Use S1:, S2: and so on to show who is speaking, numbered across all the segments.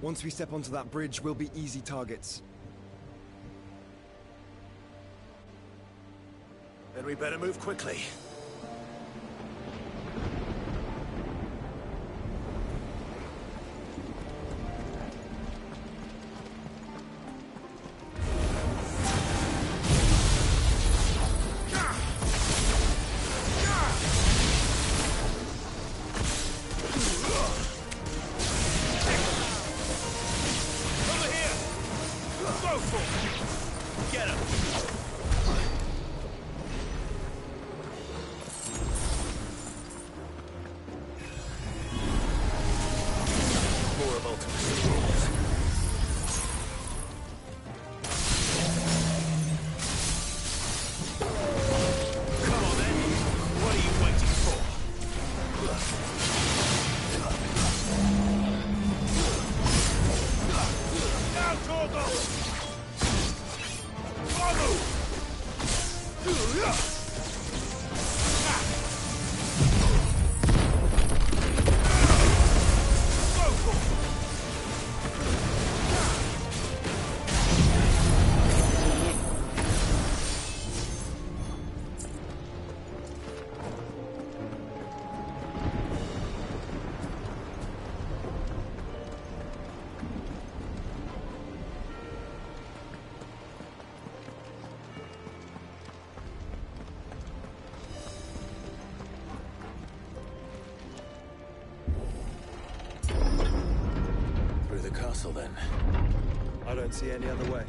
S1: Once we step onto that bridge, we'll be easy targets.
S2: Then we better move quickly. Then.
S1: I don't see any other way.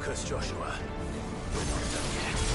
S2: focus, Joshua. We're not done yet.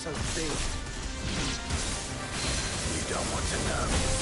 S1: so big.
S2: You don't want to know.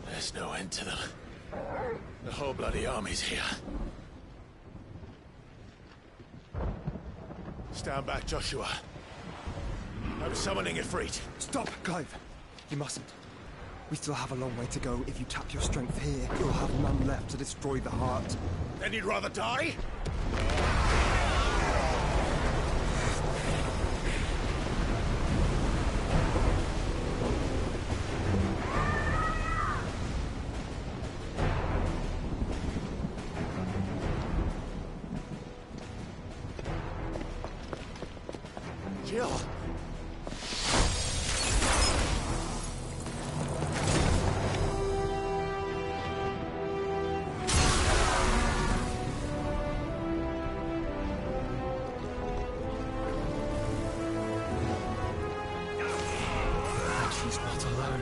S2: There's no end to them. The whole bloody army's here. Stand back, Joshua. I'm summoning Ifrit.
S1: Stop, Clive! You mustn't. We still have a long way to go. If you tap your strength here, you'll have none left to destroy the heart.
S2: Then you'd rather die? Jill!
S1: She's not alone.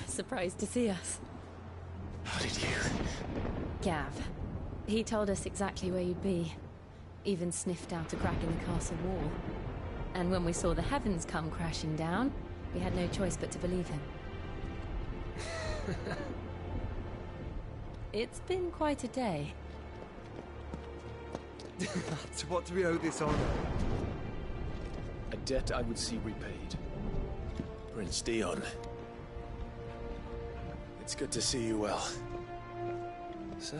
S3: Surprised to see us.
S2: How did you?
S3: Gav. He told us exactly where you'd be. Even sniffed out a crack in the castle wall. And when we saw the heavens come crashing down, we had no choice but to believe him. It's been quite a day.
S1: To what do we owe this honor?
S4: A debt I would see repaid.
S2: Prince Dion. It's good to see you well.
S4: So,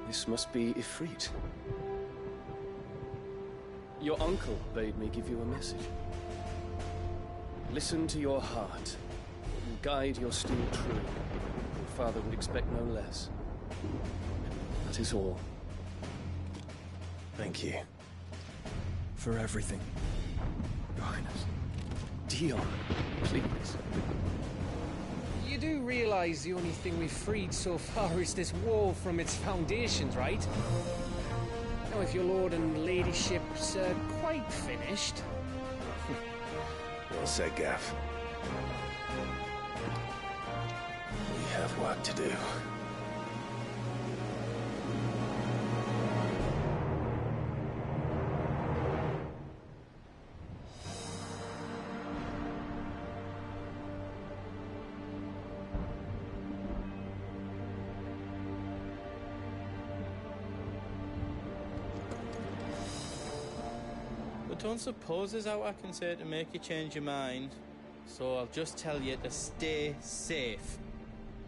S4: this must be Ifrit. Your uncle bade me give you a message. Listen to your heart, and guide your steel true. Your father would expect no less. That is all.
S2: Thank you.
S1: For everything, Your Highness.
S4: Dion, please.
S5: You do realize the only thing we've freed so far is this wall from its foundations, right? Now, if your lord and ladyship's quite finished...
S2: Well said, Gav. We have work to do.
S6: I don't suppose there's out I can say to make you change your mind. So I'll just tell you to stay safe.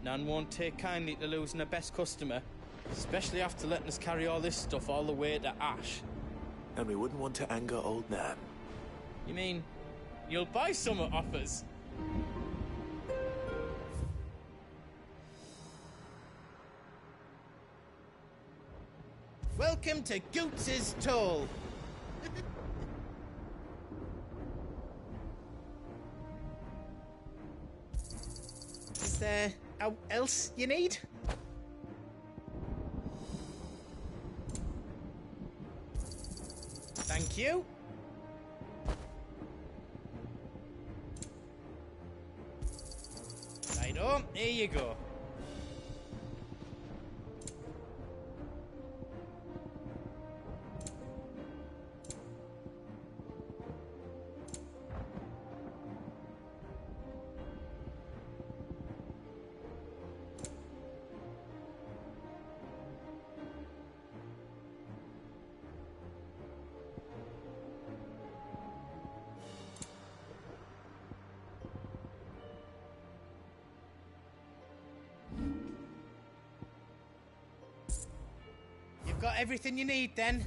S6: Nan won't take kindly to losing her best customer, especially after letting us carry all this stuff all the way to Ash.
S2: And we wouldn't want to anger old Nan.
S6: You mean, you'll buy some off us? Welcome to Goots's Toll. Is there else you need? Thank you. Righto, here you go. You've got everything you need then?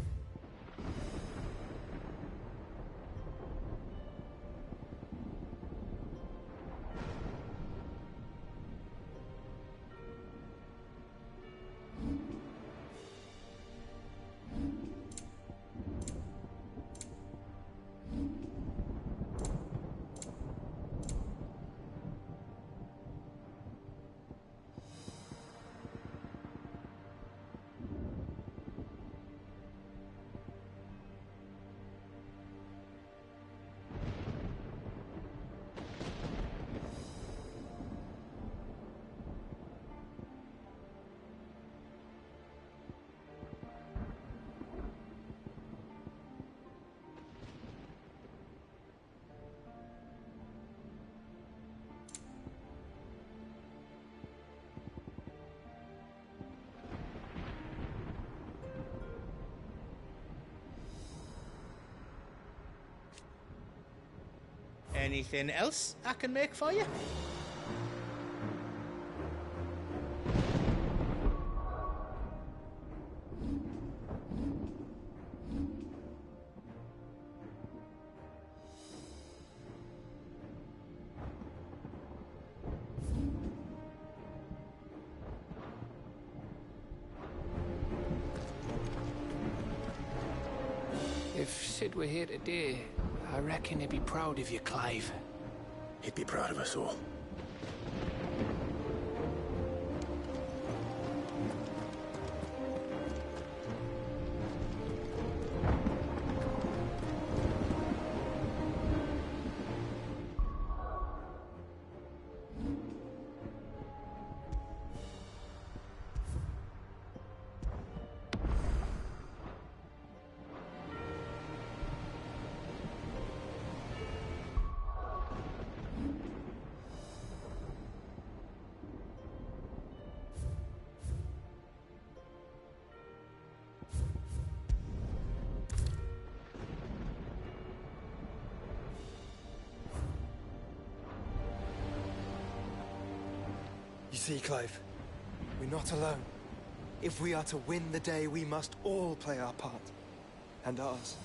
S6: Anything else I can make for you?
S5: If Sid were here today, I reckon he'd be proud of you, Clive.
S2: He'd be proud of us all.
S1: You see, Clive, we're not alone. If we are to win the day, we must all play our part. And ours.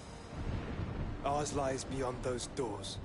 S1: Ours lies beyond those doors.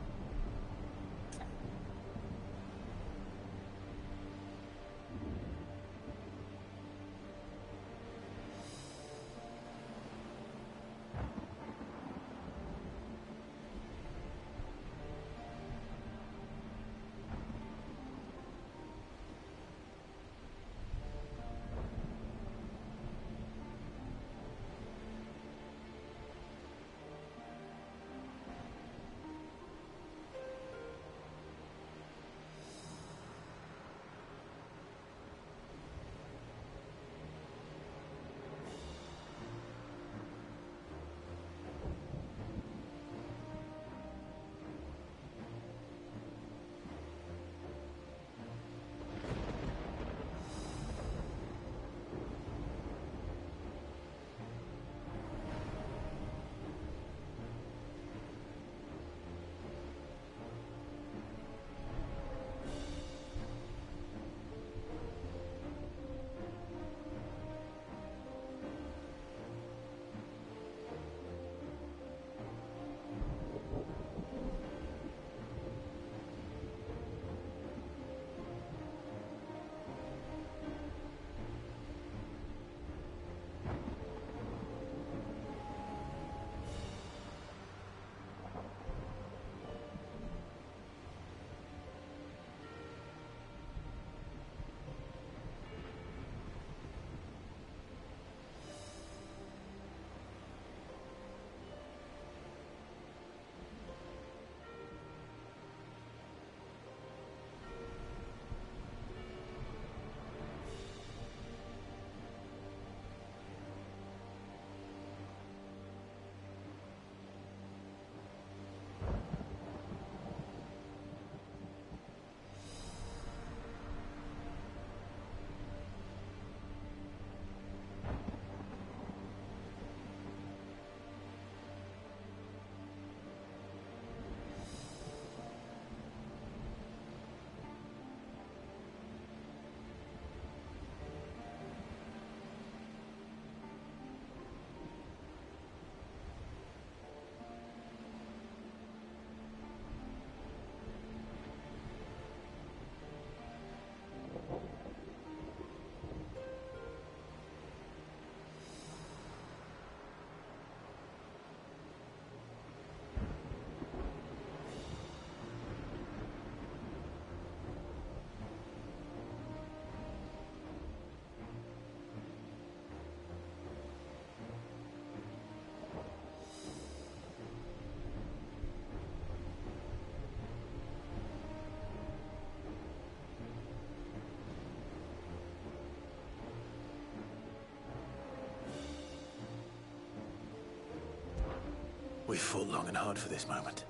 S2: We've fought long and hard for this moment.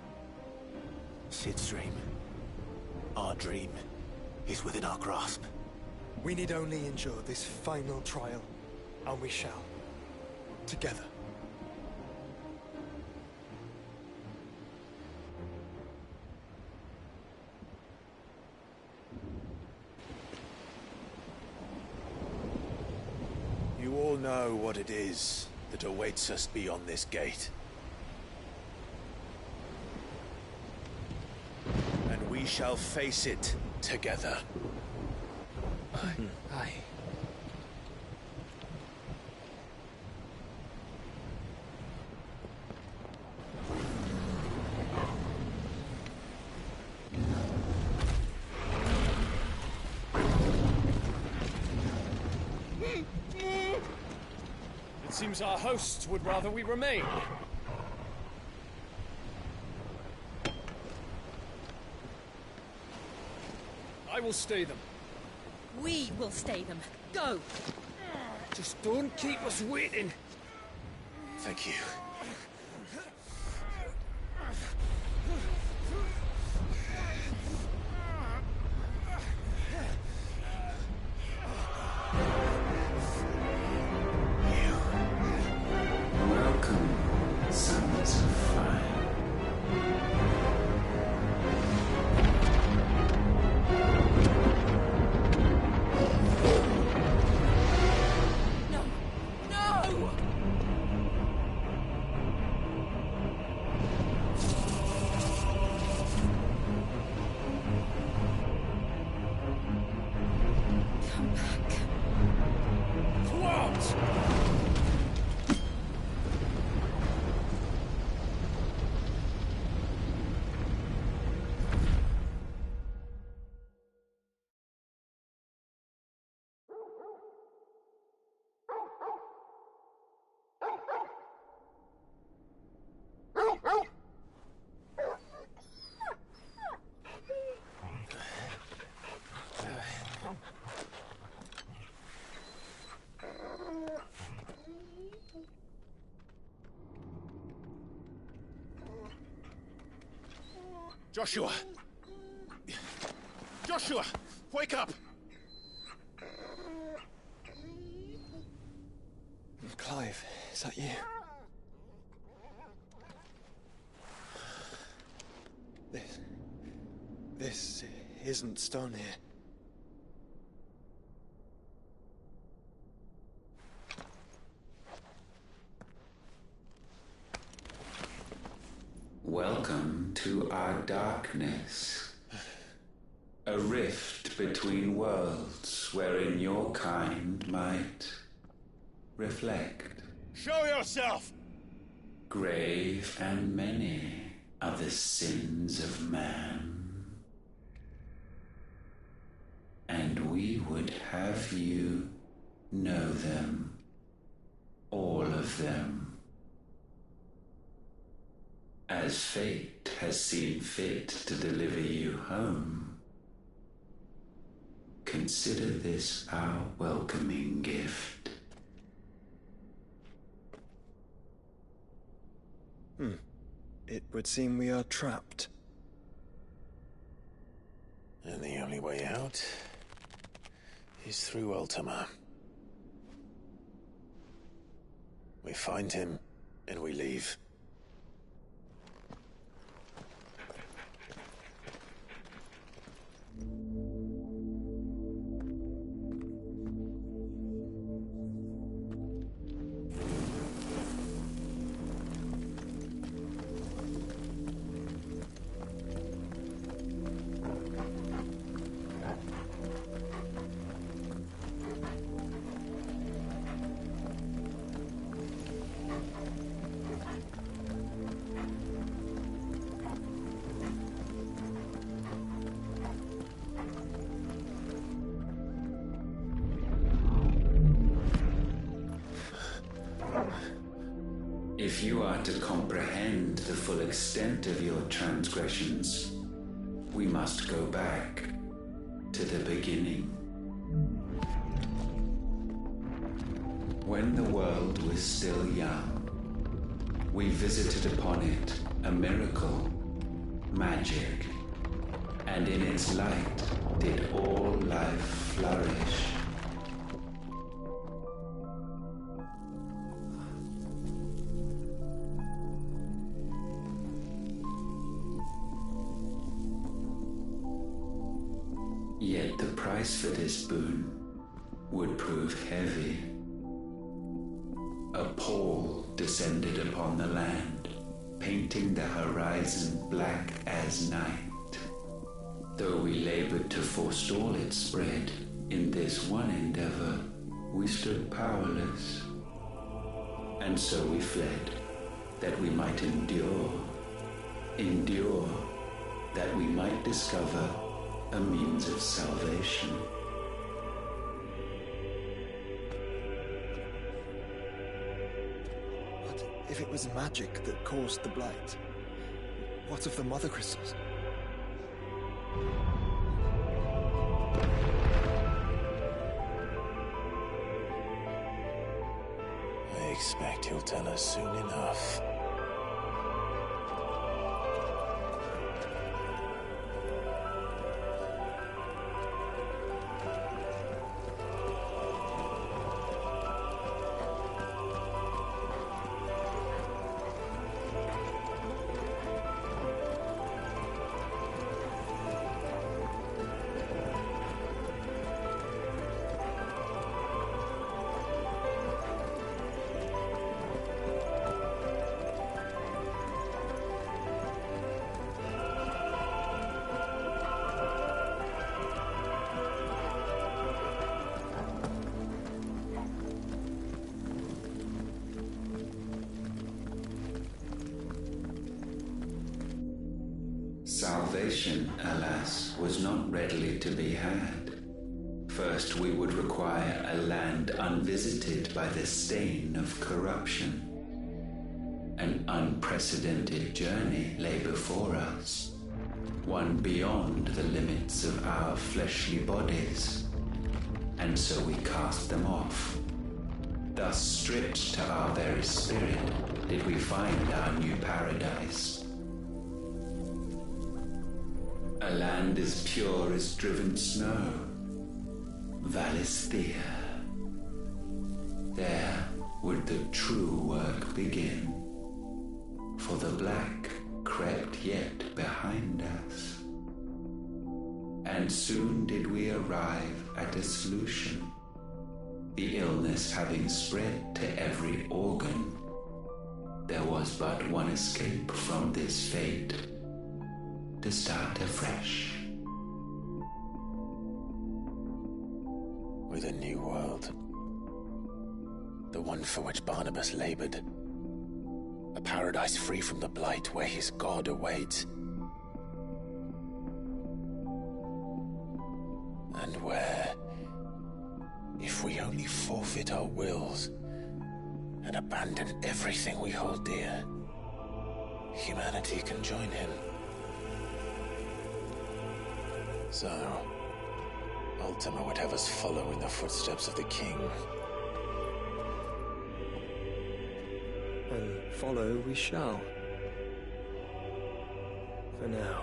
S2: Sid's dream, our dream, is within our grasp.
S1: We need only endure this final trial, and we shall. Together.
S2: know what it is that awaits us beyond this gate. And we shall face it together.
S5: Aye.
S4: It seems our hosts would rather we remain. I will stay them.
S3: We will stay them. Go!
S5: Just don't keep us waiting.
S2: Thank you.
S7: Welcome, sons of fire.
S3: No! No! Come back.
S4: What?
S2: Joshua! Joshua! Wake up!
S1: Clive, is that you? This isn't stone here.
S7: Welcome to our darkness. A rift between worlds wherein your kind might reflect.
S2: Show yourself!
S7: Grave and many are the sins of man. And we would have you know them. All of them. As fate has seen fit to deliver you home, consider this our welcoming gift.
S1: It would seem we are trapped.
S2: And the only way out is through Ultima. We find him, and we leave.
S7: If you are to comprehend the full extent of your transgressions, we must go back to the beginning. When the world was still young, we visited upon it a miracle, magic, and in its light did all life flourish. Yet the price for this boon would prove heavy. A pall descended upon the land, painting the horizon black as night. Though we labored to forestall its spread, in this one endeavor we stood powerless. And so we fled, that we might endure, that we might discover a means of salvation.
S1: But if it was magic that caused the blight, what of the mother crystals?
S2: I expect he'll tell us soon enough.
S7: Salvation, alas, was not readily to be had. First, we would require a land unvisited by the stain of corruption. An unprecedented journey lay before us, one beyond the limits of our fleshly bodies, and so we cast them off. Thus, stripped to our very spirit, did we find our new paradise. A land as pure as driven snow, Valisthea. There would the true work begin, for the black crept yet behind us. And soon did we arrive at a solution, the illness having spread to every organ. There was but one escape from this fate, to start afresh.
S2: With a new world. The one for which Barnabas labored. A paradise free from the blight where his God awaits. And where, if we only forfeit our wills and abandon everything we hold dear, humanity can join him. So, Ultima would have us follow in the footsteps of the king.
S1: And follow we shall. For now.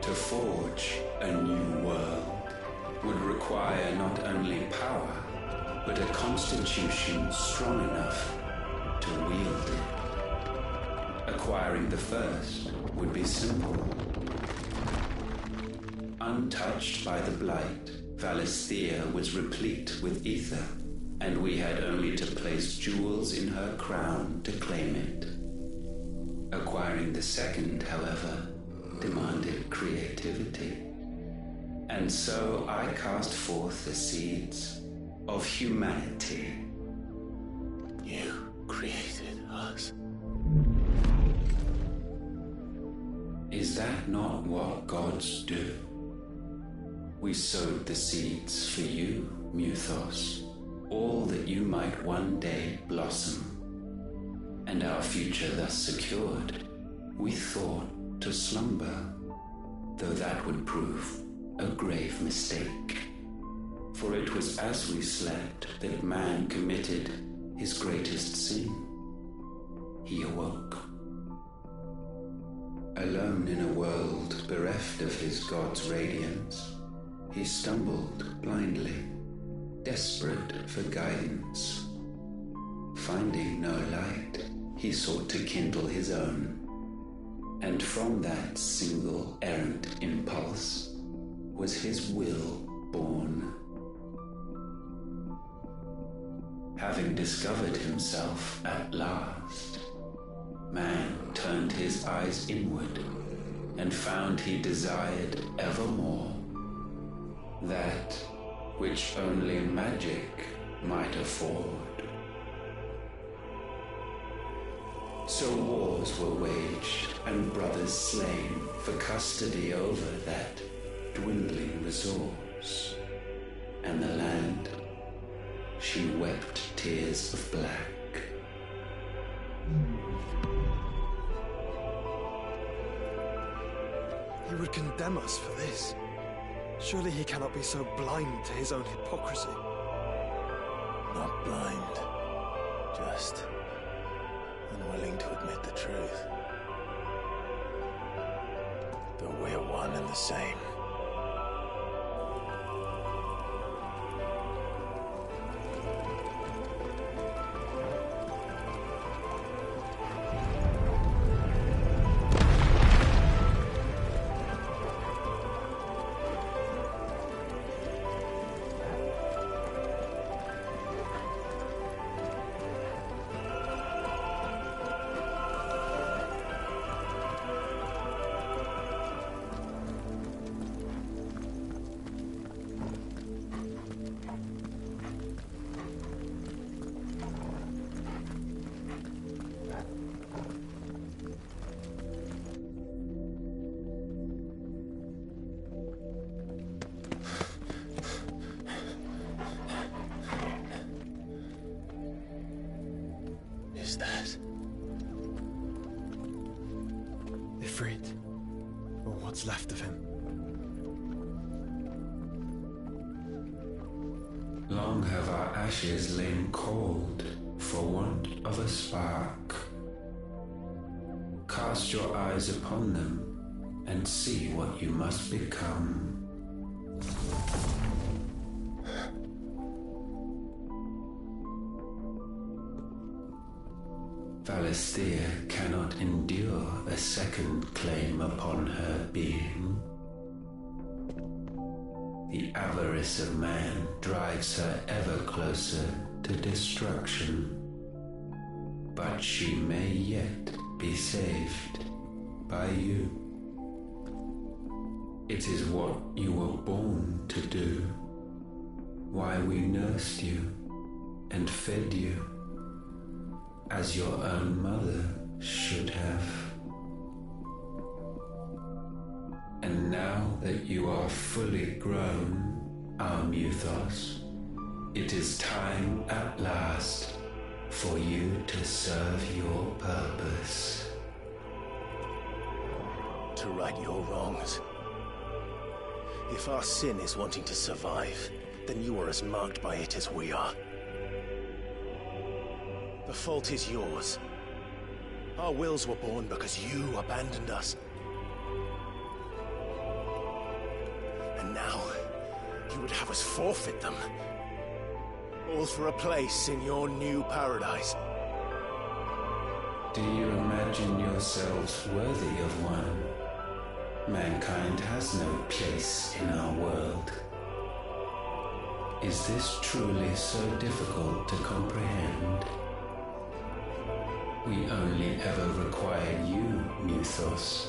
S7: To forge a new world would require not only power, but a constitution strong enough to wield it. Acquiring the first would be simple. Untouched by the blight, Valisthea was replete with ether, and we had only to place jewels in her crown to claim it. Acquiring the second, however, demanded creativity. And so I cast forth the seeds of humanity.
S2: You created us.
S7: Is that not what gods do? We sowed the seeds for you, Muthos, all that you might one day blossom. And our future thus secured, We thought to slumber, though that would prove a grave mistake. For it was as we slept that man committed his greatest sin. He awoke. Alone in a world bereft of his God's radiance, he stumbled blindly, desperate for guidance. Finding no light, he sought to kindle his own. And from that single errant impulse was his will born. Having discovered himself at last, man turned his eyes inward and found he desired evermore that which only magic might afford. So wars were waged and brothers slain for custody over that dwindling resource, and the land, she wept tears of black.
S1: He would condemn us for this. Surely he cannot be so blind to his own hypocrisy.
S2: Not blind, just unwilling to admit the truth. Though we're one and the same.
S1: Ifrit, or what's left of him.
S7: Long have our ashes lain cold for want of a spark. Cast your eyes upon them and see what you must become. Valisthea cannot endure a second claim upon her being. The avarice of man drives her ever closer to destruction, but she may yet be saved by you. It is what you were born to do, why we nursed you and fed you as your own mother should have. And now that you are fully grown, our Muthos, it is time at last for you to serve your purpose.
S2: To right your wrongs. If our sin is wanting to survive, then you are as marked by it as we are. The fault is yours. Our wills were born because you abandoned us. And now, you would have us forfeit them. All for a place in your new paradise.
S7: Do you imagine yourselves worthy of one? Mankind has no place in our world. Is this truly so difficult to comprehend? We only ever require you, Muthos,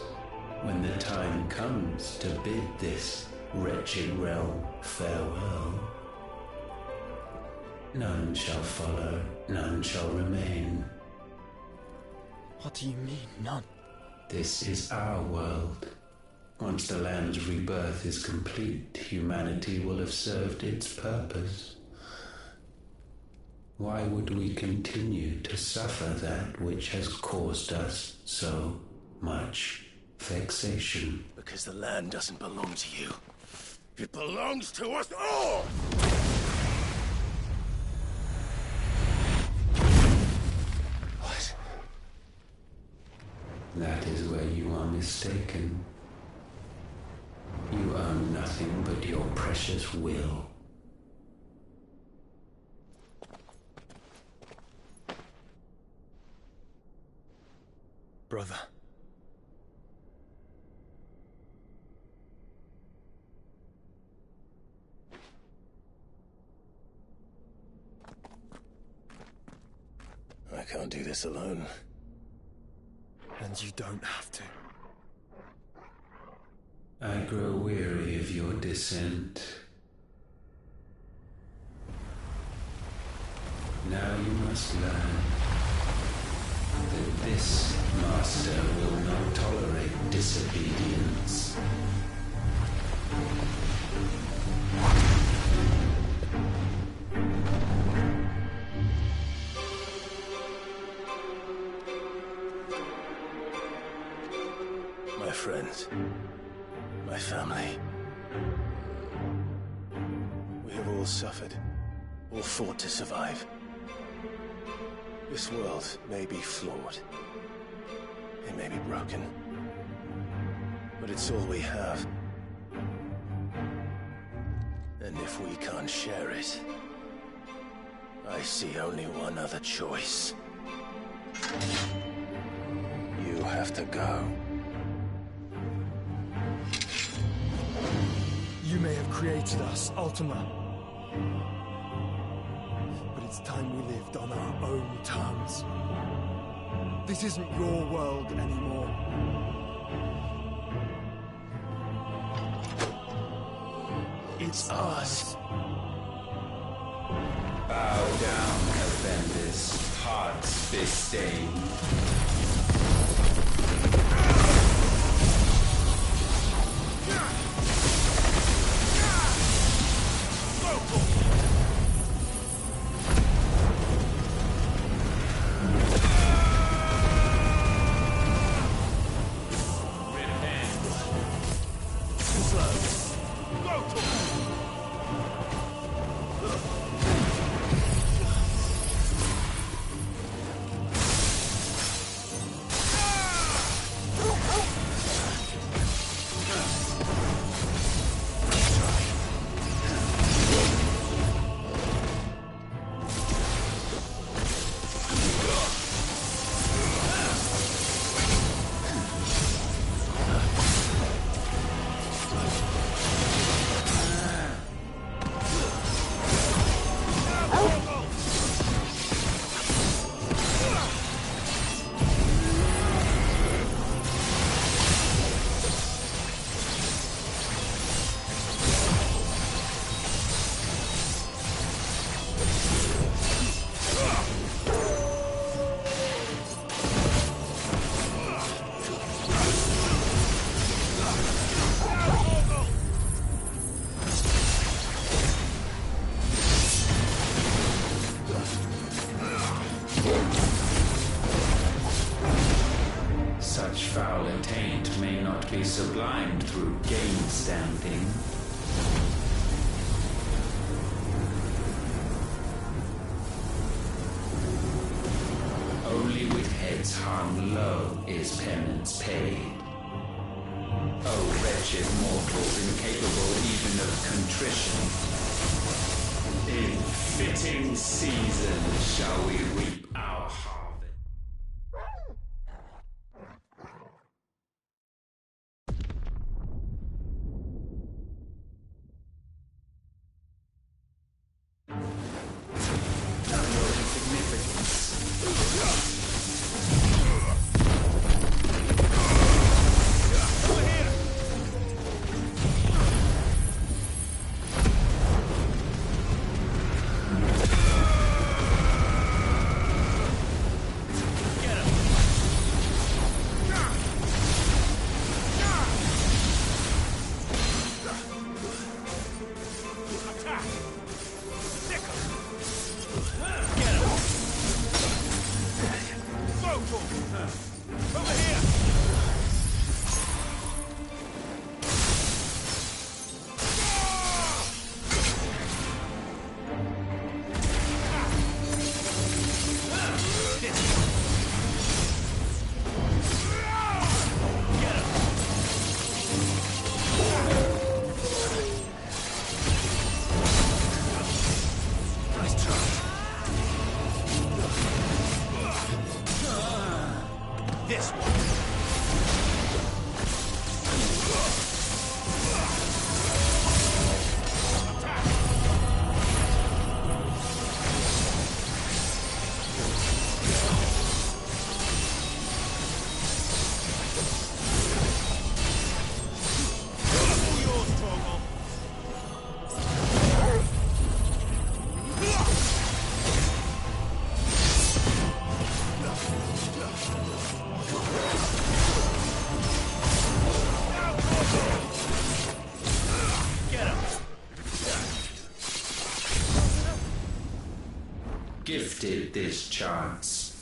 S7: when the time comes to bid this wretched realm farewell. None shall follow, none shall remain.
S1: What do you mean, none?
S7: This is our world. Once the land's rebirth is complete, humanity will have served its purpose. Why would we continue to suffer that which has caused us so much vexation.
S2: Because the land doesn't belong to you. It belongs to us all! What?
S7: That is where you are mistaken. You own nothing but your precious will.
S1: Brother.
S2: I can't do this alone.
S1: And you don't have to.
S7: I grow weary of your dissent. Now you must learn that this master will not tolerate disobedience.
S2: My friends, my family. We have all suffered, all fought to survive. This world may be flawed. It may be broken. But it's all we have. And if we can't share it, I see only one other choice. You have to go.
S1: You may have created us, Ultima. But it's time we lived on our own terms. This isn't your world anymore.
S2: It's ours.
S7: Bow down, Avendus, hearts disdain. Such foul attaint may not be sublimed through gain-standing. Only with heads hung low is penance paid. Oh, wretched mortals incapable even of contrition. In fitting season shall we reap our harvest.
S2: this one!
S7: Gifted this chance,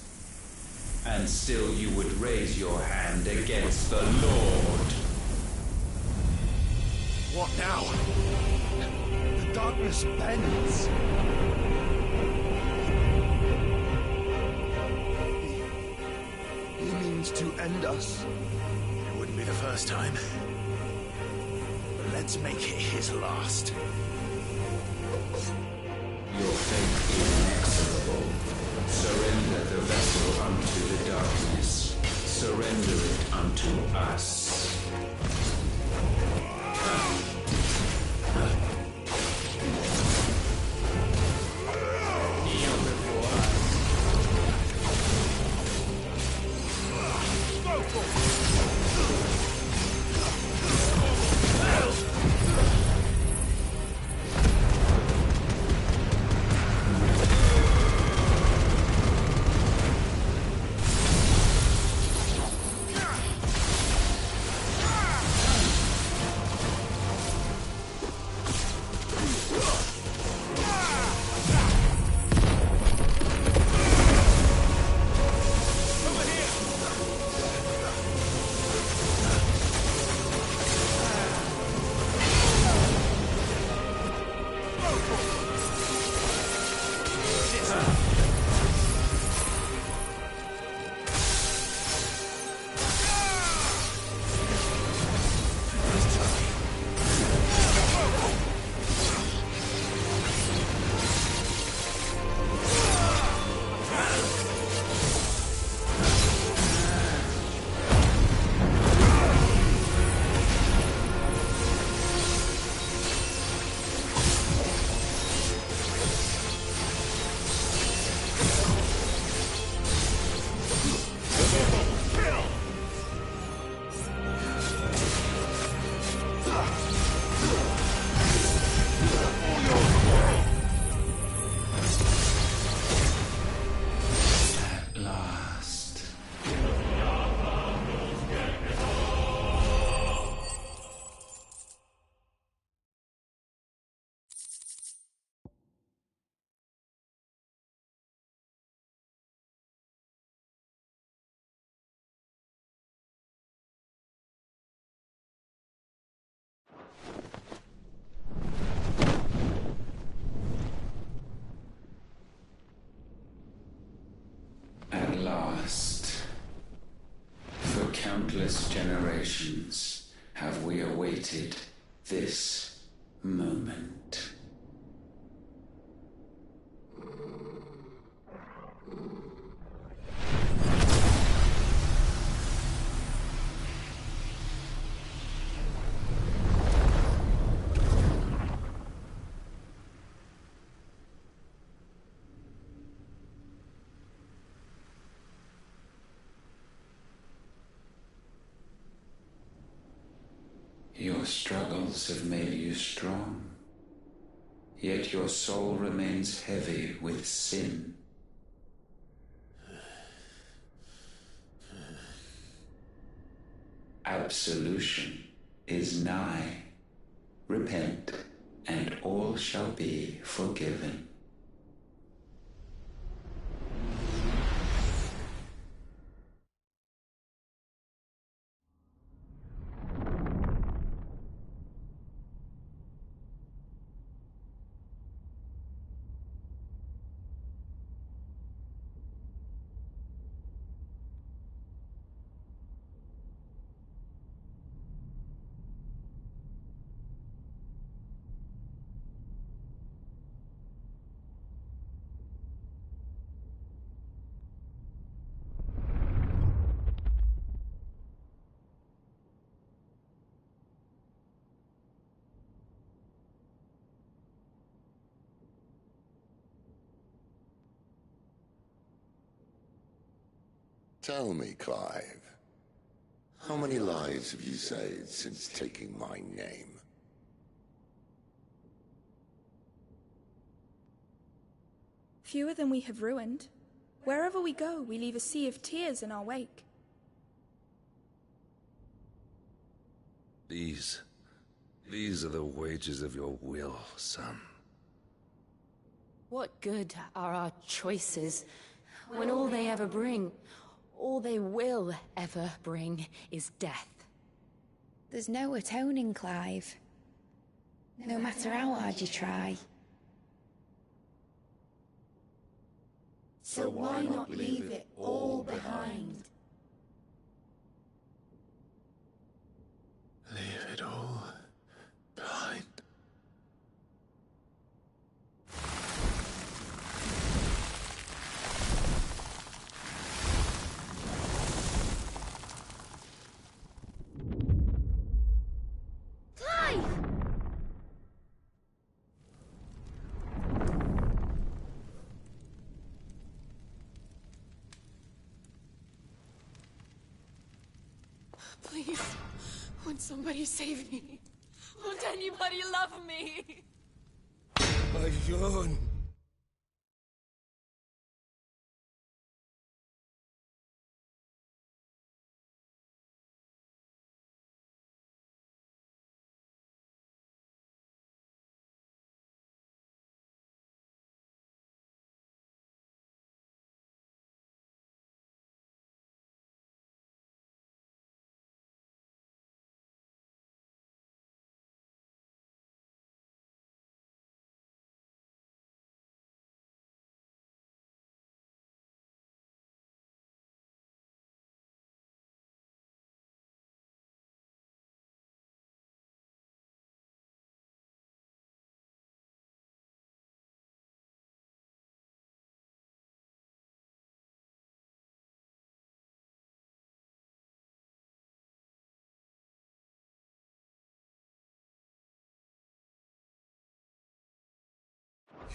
S7: and still you would raise your hand against the Lord.
S2: What now? The darkness bends.
S1: He means to end us.
S2: It wouldn't be the first time. But let's make it his last.
S7: Your fate is inexorable. Surrender the vessel unto the darkness. Surrender it unto us. Kneel before us.
S2: Go for it!
S7: At last, for countless generations, have we awaited this moment. Your struggles have made you strong, yet your soul remains heavy with sin. Absolution is nigh. Repent, and all shall be forgiven.
S8: Tell me, Clive, how many lives have you saved since taking my name?
S9: Fewer than we have ruined. Wherever we go, we leave a sea of tears in our wake.
S10: These are the wages of your will, son.
S3: What good are our choices when all they ever bring, all they will ever bring, is death?
S11: There's no atoning, Clive. No matter how hard you try.
S8: So why not leave it all behind?
S2: Leave it all behind.
S3: Please, won't somebody save me? Won't anybody love me?
S10: Ayun!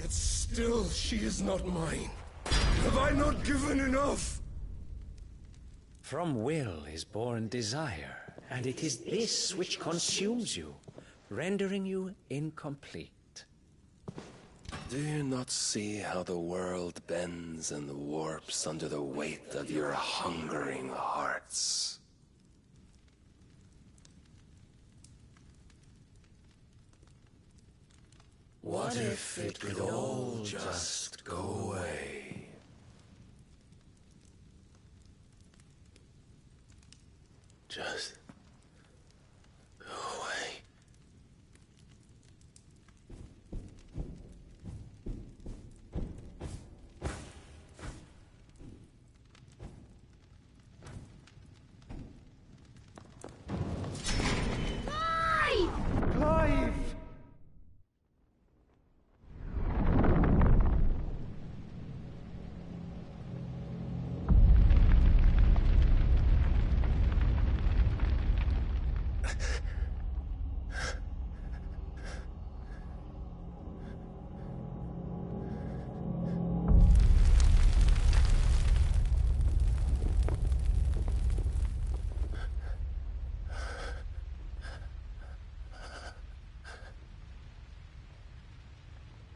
S12: Yet still she is not mine. Have I not given enough?
S2: From will is born desire, and it is this which consumes you, rendering you incomplete.
S12: Do you not see how the world bends and warps under the weight of your hungering hearts? What if it could all just go away? Just go away.
S1: Clive!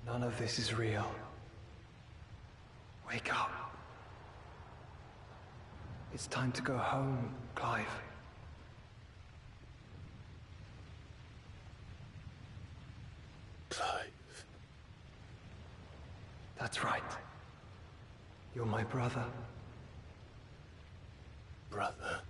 S1: None of this is real. Wake up. It's time to go home, Clive.
S12: Clive.
S1: That's right. You're my brother.
S12: Brother.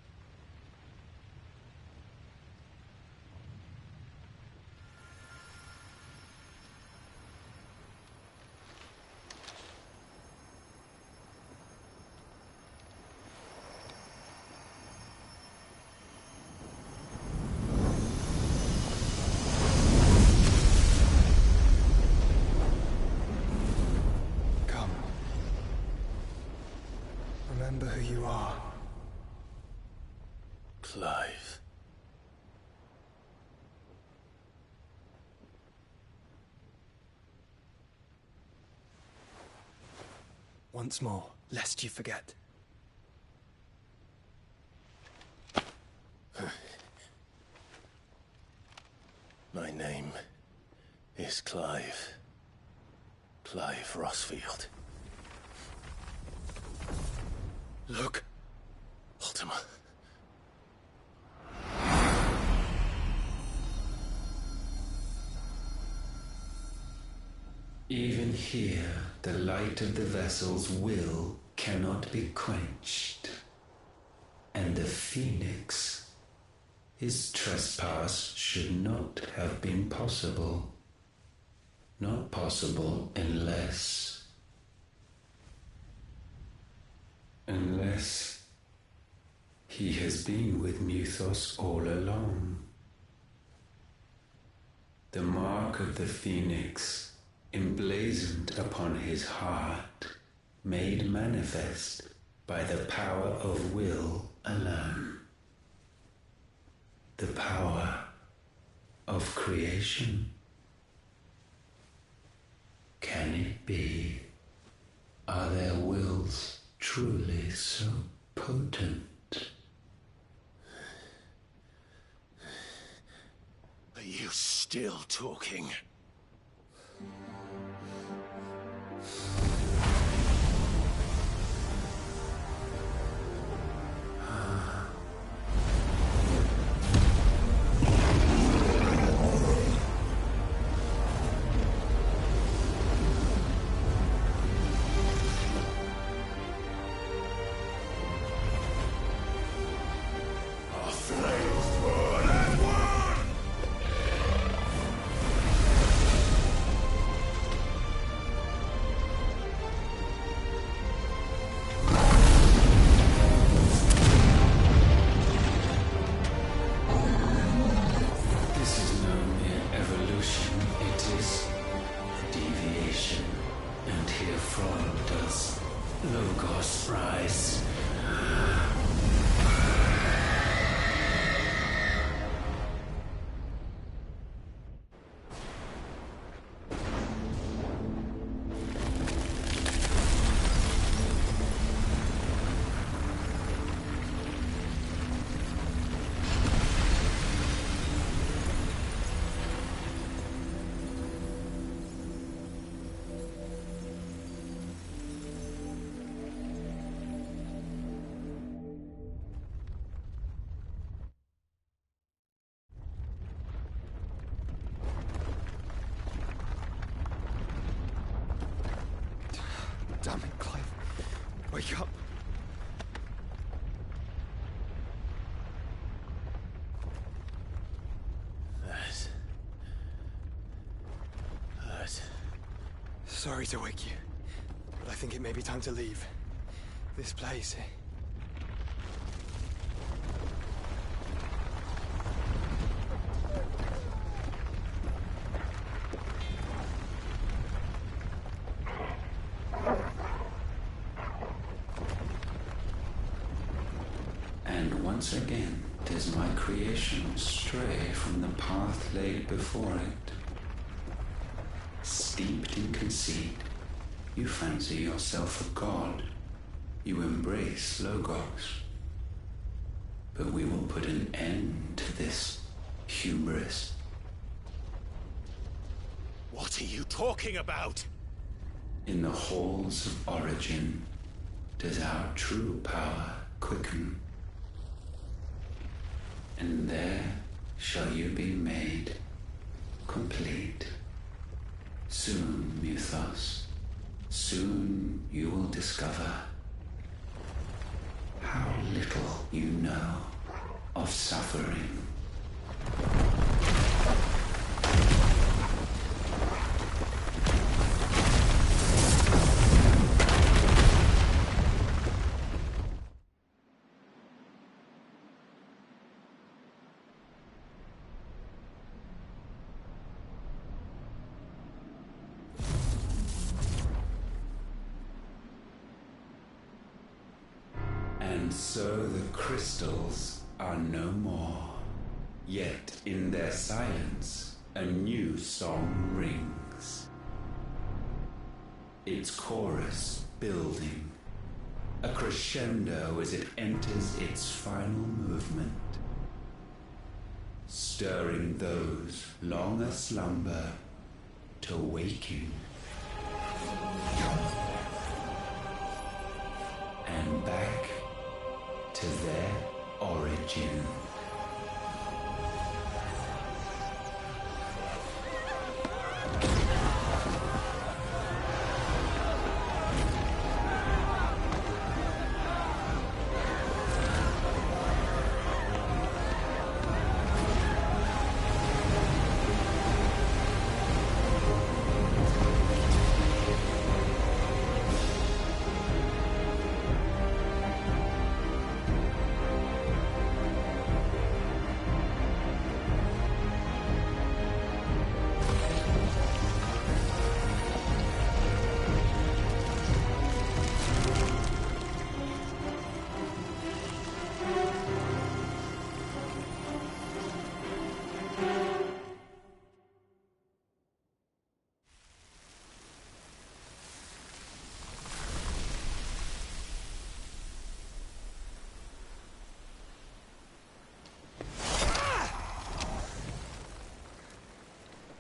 S1: Come. Remember who you are.
S12: Clive.
S1: Once more, lest you forget.
S2: My name is Clive. Clive Rossfield. Look, Ultima.
S7: Even here, the light of the vessel's will cannot be quenched. And the Phoenix, his trespass should not have been possible. Not possible unless he has been with Mythos all along. The mark of the Phoenix, emblazoned upon his heart, made manifest by the power of will alone. The power of creation. Can it be? Are their wills truly so potent?
S2: Are you still talking?
S1: Damn it, Clive. Wake up.
S2: That.
S1: Sorry to wake you, but I think it may be time to leave. This place.
S7: Once again does my creation stray from the path laid before it. Steeped in conceit, you fancy yourself a god. You embrace Logos. But we will put an end to this hubris.
S2: What are you talking about?
S7: In the halls of origin does our true power quicken. And there shall you be made complete. Soon, Mythos, soon you will discover how little you know of suffering. And so the crystals are no more, yet in their silence a new song rings. Its chorus building, a crescendo as it enters its final movement, stirring those long aslumber to waking, and back to their origin.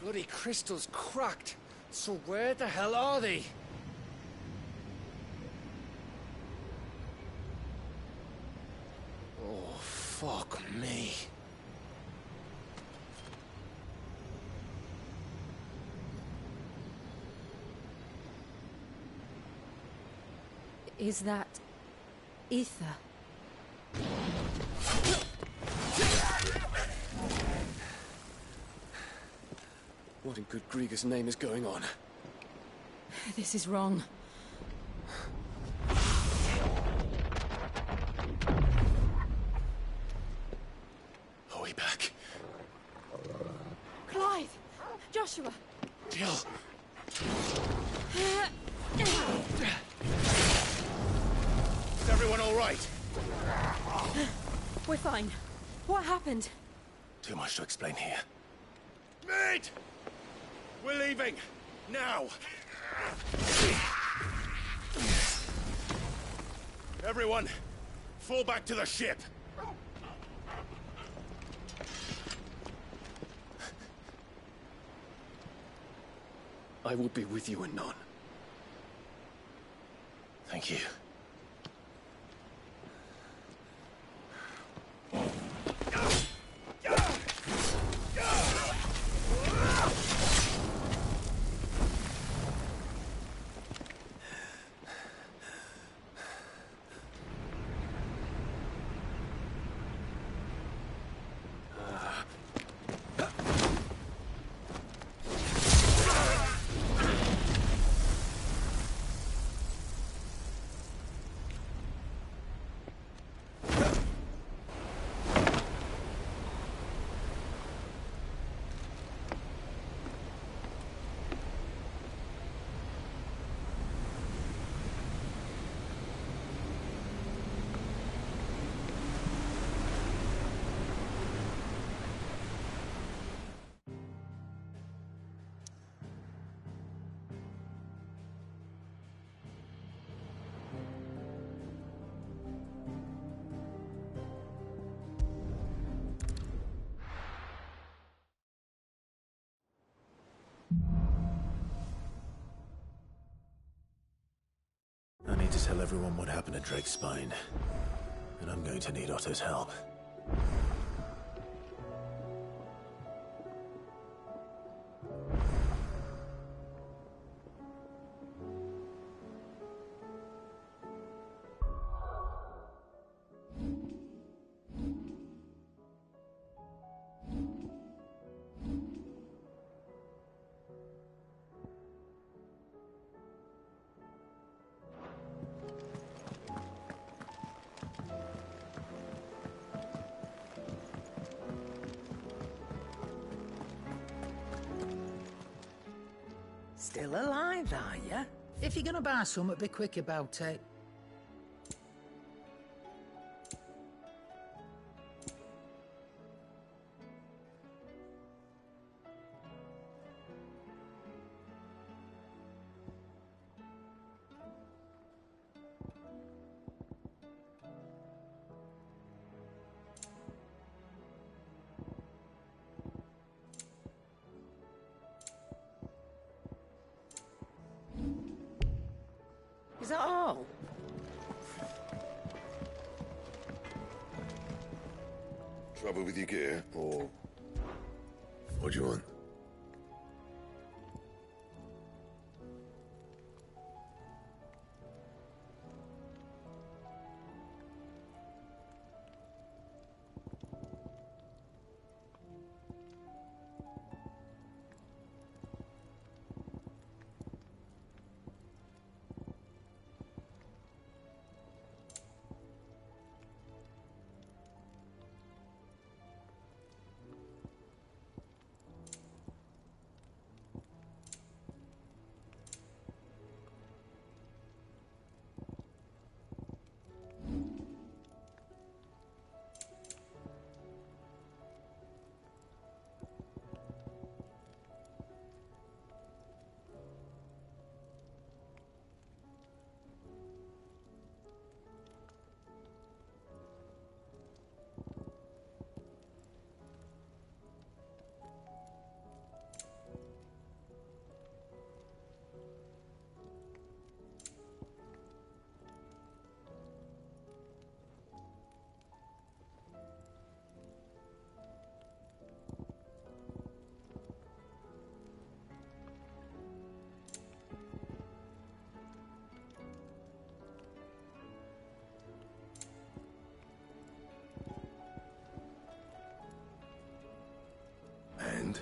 S5: Bloody crystal's cracked. So where the hell are they? Oh, fuck me.
S3: Is that ether?
S4: What in good Grieger's name is going on?
S3: This is wrong.
S12: Are we back?
S3: Clive! Joshua!
S12: Jill!
S2: Is everyone all right?
S3: We're fine. What happened?
S12: Too much to explain here.
S2: Mate! We're leaving! Now! Everyone, fall back to the ship!
S4: I will be with you anon.
S12: Thank you.
S2: I need to tell everyone what happened at Drake's Spine. And I'm going to need Otto's help.
S13: Still alive, are ya? If you're gonna buy something, be quick about it.
S8: Trouble with your gear, or what do you want?
S12: And?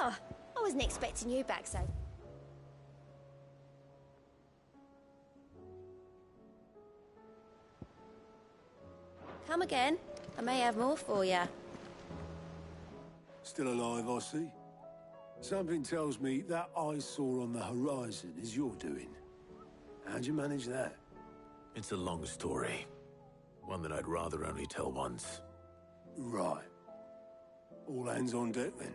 S14: Oh, I wasn't expecting you back so. Come again. I may have more for you.
S15: Still alive, I see. Something tells me that eyesore on the horizon is your doing. How'd you manage that?
S2: It's a long story. One that I'd rather only tell once.
S15: Right. All hands on deck, then.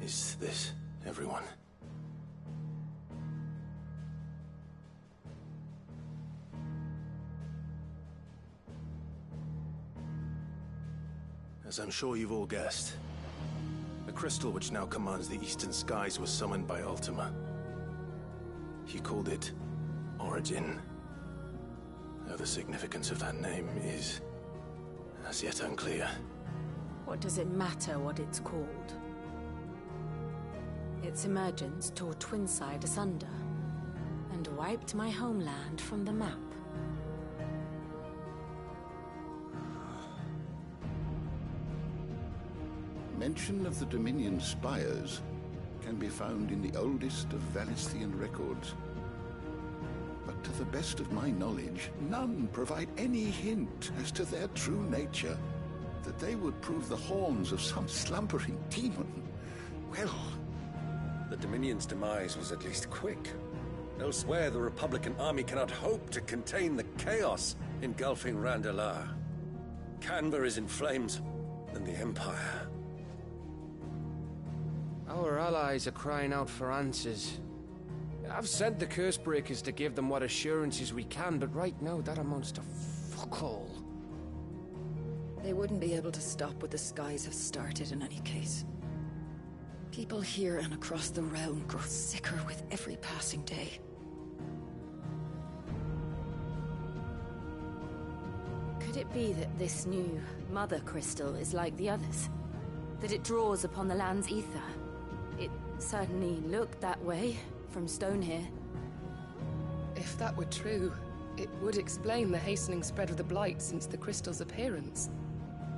S2: Is this everyone? As I'm sure you've all guessed, the crystal which now commands the eastern skies was summoned by Ultima. He called it Origin. Though the significance of that name is as yet unclear.
S16: What does it matter what it's called? Its emergence tore Twinside asunder and wiped my homeland from the map.
S17: Mention of the Dominion spires can be found in the oldest of Valisthian records. But to the best of my knowledge, none provide any hint as to their true nature. That they would prove the horns of some slumbering demon. Well...
S10: The Dominion's demise was at least quick. Elsewhere, the Republican army cannot hope to contain the chaos engulfing Randalar. Canberra is in flames, and the Empire.
S5: Our allies are crying out for answers. I've sent the Cursebreakers to give them what assurances we can, but right now that amounts to call.
S18: They wouldn't be able to stop what the skies have started in any case. People here and across the realm grow sicker with every passing day.
S3: Could it be that this new Mother Crystal is like the others? That it draws upon the land's ether? It certainly looked that way from stone here.
S19: If that were true, it would explain the hastening spread of the Blight since the crystal's appearance.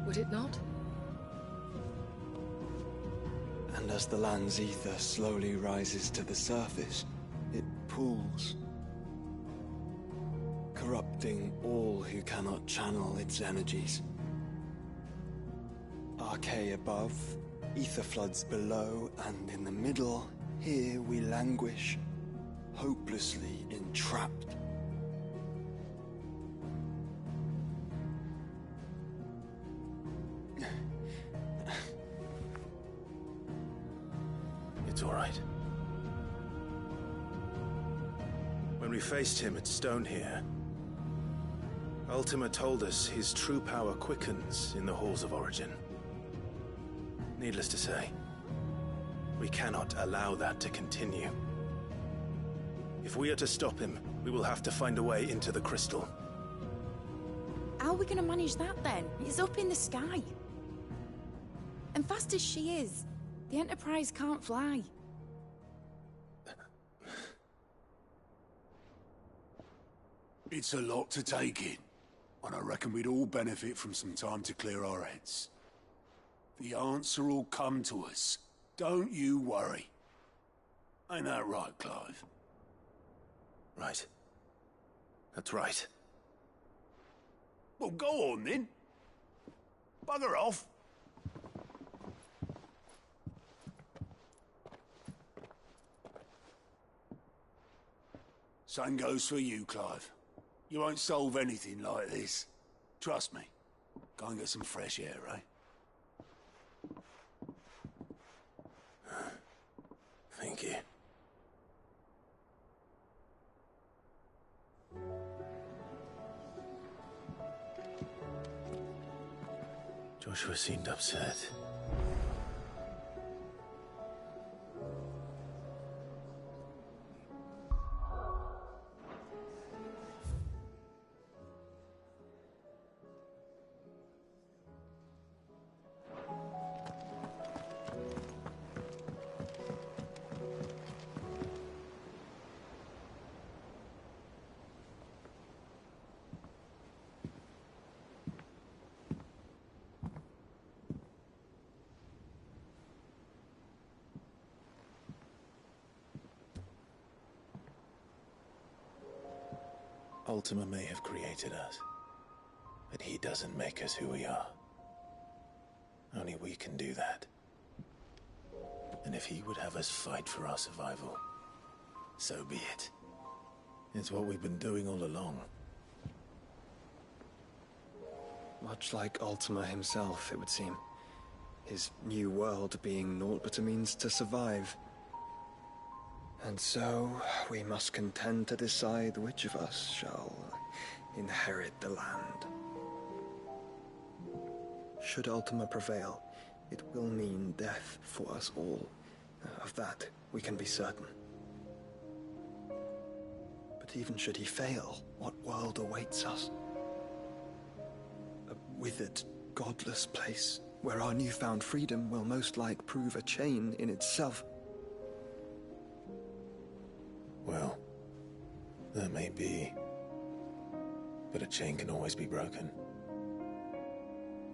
S19: Would it not?
S1: And as the land's ether slowly rises to the surface, it pools, corrupting all who cannot channel its energies. Archay above, ether floods below, and in the middle, here we languish, hopelessly entrapped.
S2: It's all right. When we faced him at Stone here, Ultima told us his true power quickens in the halls of origin. Needless to say, we cannot allow that to continue. If we are to stop him, we will have to find a way into the crystal.
S11: How are we going to manage that then? It's up in the sky. And fast as she is, the Enterprise can't fly.
S15: It's a lot to take in, and I reckon we'd all benefit from some time to clear our heads. The answer will come to us. Don't you worry. Ain't that right, Clive?
S2: Right. That's right.
S15: Well, go on then. Bugger off. Same goes for you, Clive. You won't solve anything like this. Trust me. Go and get some fresh air, eh?
S2: Thank you. Joshua seemed upset. Ultima may have created us, but he doesn't make us who we are. Only we can do that. And if he would have us fight for our survival, so be it. It's what we've been doing all along.
S1: Much like Ultima himself, it would seem. His new world being naught but a means to survive. And so, we must contend to decide which of us shall inherit the land. Should Ultima prevail, it will mean death for us all. Of that, we can be certain. But even should he fail, what world awaits us? A withered, godless place, where our newfound freedom will most like prove a chain in itself.
S2: Well, that may be, but a chain can always be broken.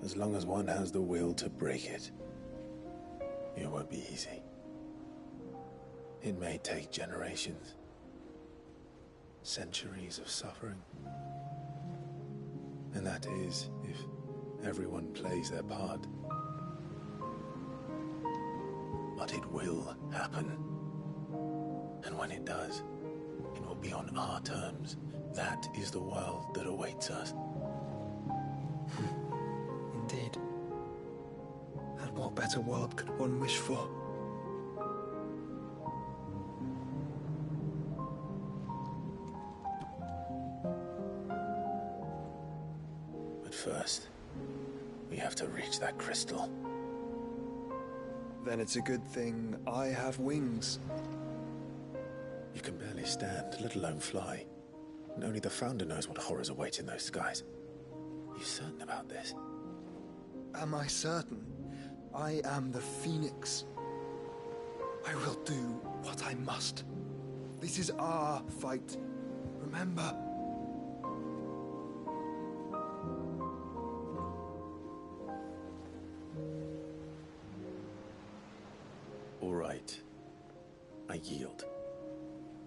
S2: As long as one has the will to break it, it won't be easy. It may take generations, centuries of suffering. And that is, if everyone plays their part. But it will happen. And when it does, it will be on our terms. That is the world that awaits us.
S1: Indeed. And what better world could one wish for?
S2: first, we have to reach that crystal.
S1: Then it's a good thing I have wings.
S2: You can barely stand, let alone fly. And only the Founder knows what horrors await in those skies. You certain about this?
S1: Am I certain? I am the Phoenix. I will do what I must. This is our fight. Remember?
S2: All right. I yield.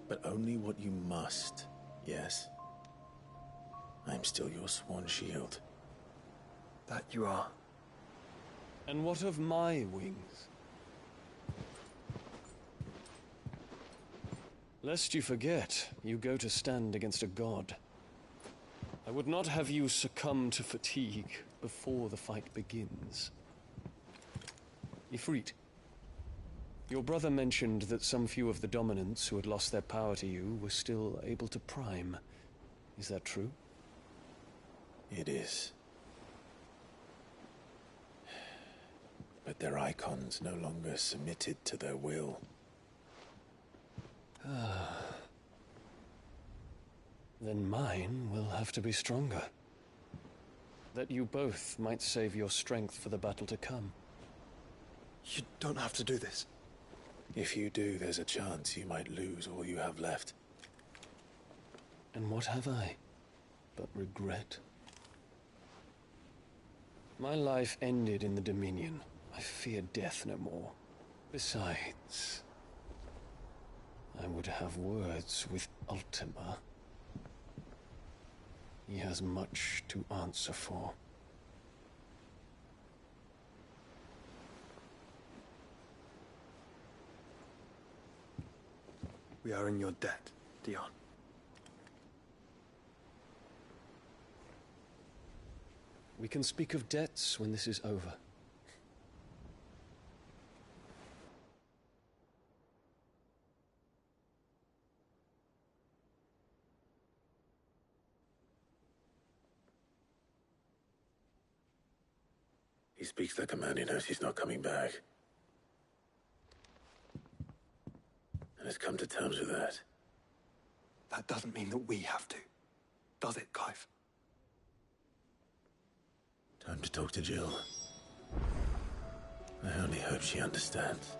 S2: But only what you must, yes? I am still your sworn shield.
S1: That you are.
S4: And what of my wings? Lest you forget, you go to stand against a god. I would not have you succumb to fatigue before the fight begins. Ifrit, your brother mentioned that some few of the dominants who had lost their power to you were still able to prime. Is that true?
S2: It is. But their icons no longer submitted to their will.
S4: Then mine will have to be stronger. That you both might save your strength for the battle to come.
S1: You don't have to do this.
S2: If you do, there's a chance you might lose all you have left.
S4: And what have I but regret? My life ended in the Dominion. I fear death no more. Besides, I would have words with Ultima. He has much to answer for.
S1: We are in your debt, Dion.
S4: We can speak of debts when this is over.
S2: He speaks like a man who knows he's not coming back. And has come to terms with that.
S1: That doesn't mean that we have to. Does it, Clive?
S2: Time to talk to Jill. I only hope she understands.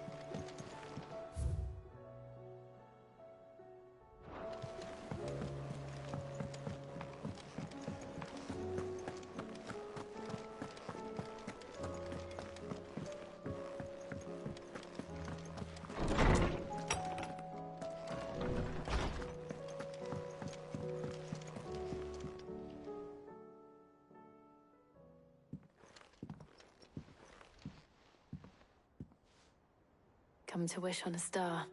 S16: Come to wish on a star.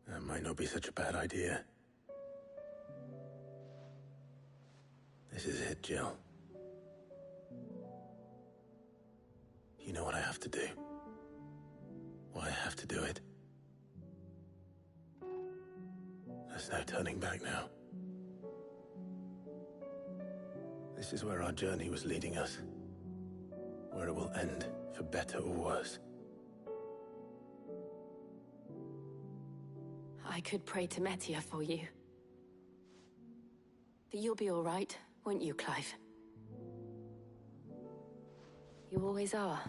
S2: That might not be such a bad idea. This is it, Jill. You know what I have to do. Why I have to do it. There's no turning back now. This is where our journey was leading us. Where it will end, for better or worse.
S16: I could pray to Metia for you. But you'll be all right, won't you, Clive? You always are.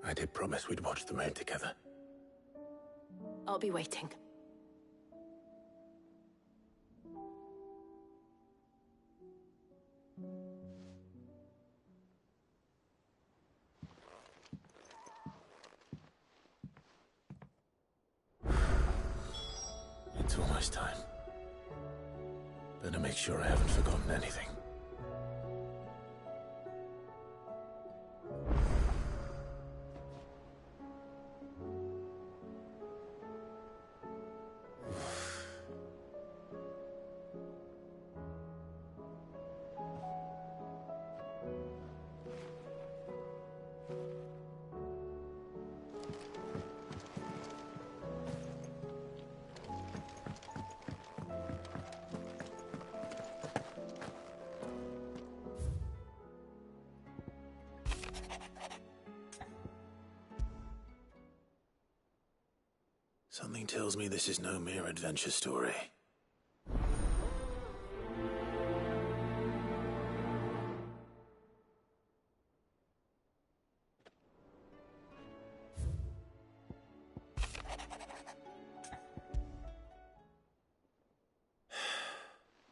S2: I did promise we'd watch the moon together.
S16: I'll be waiting.
S2: It's almost time. Better make sure I haven't forgotten anything. Something tells me this is no mere adventure story.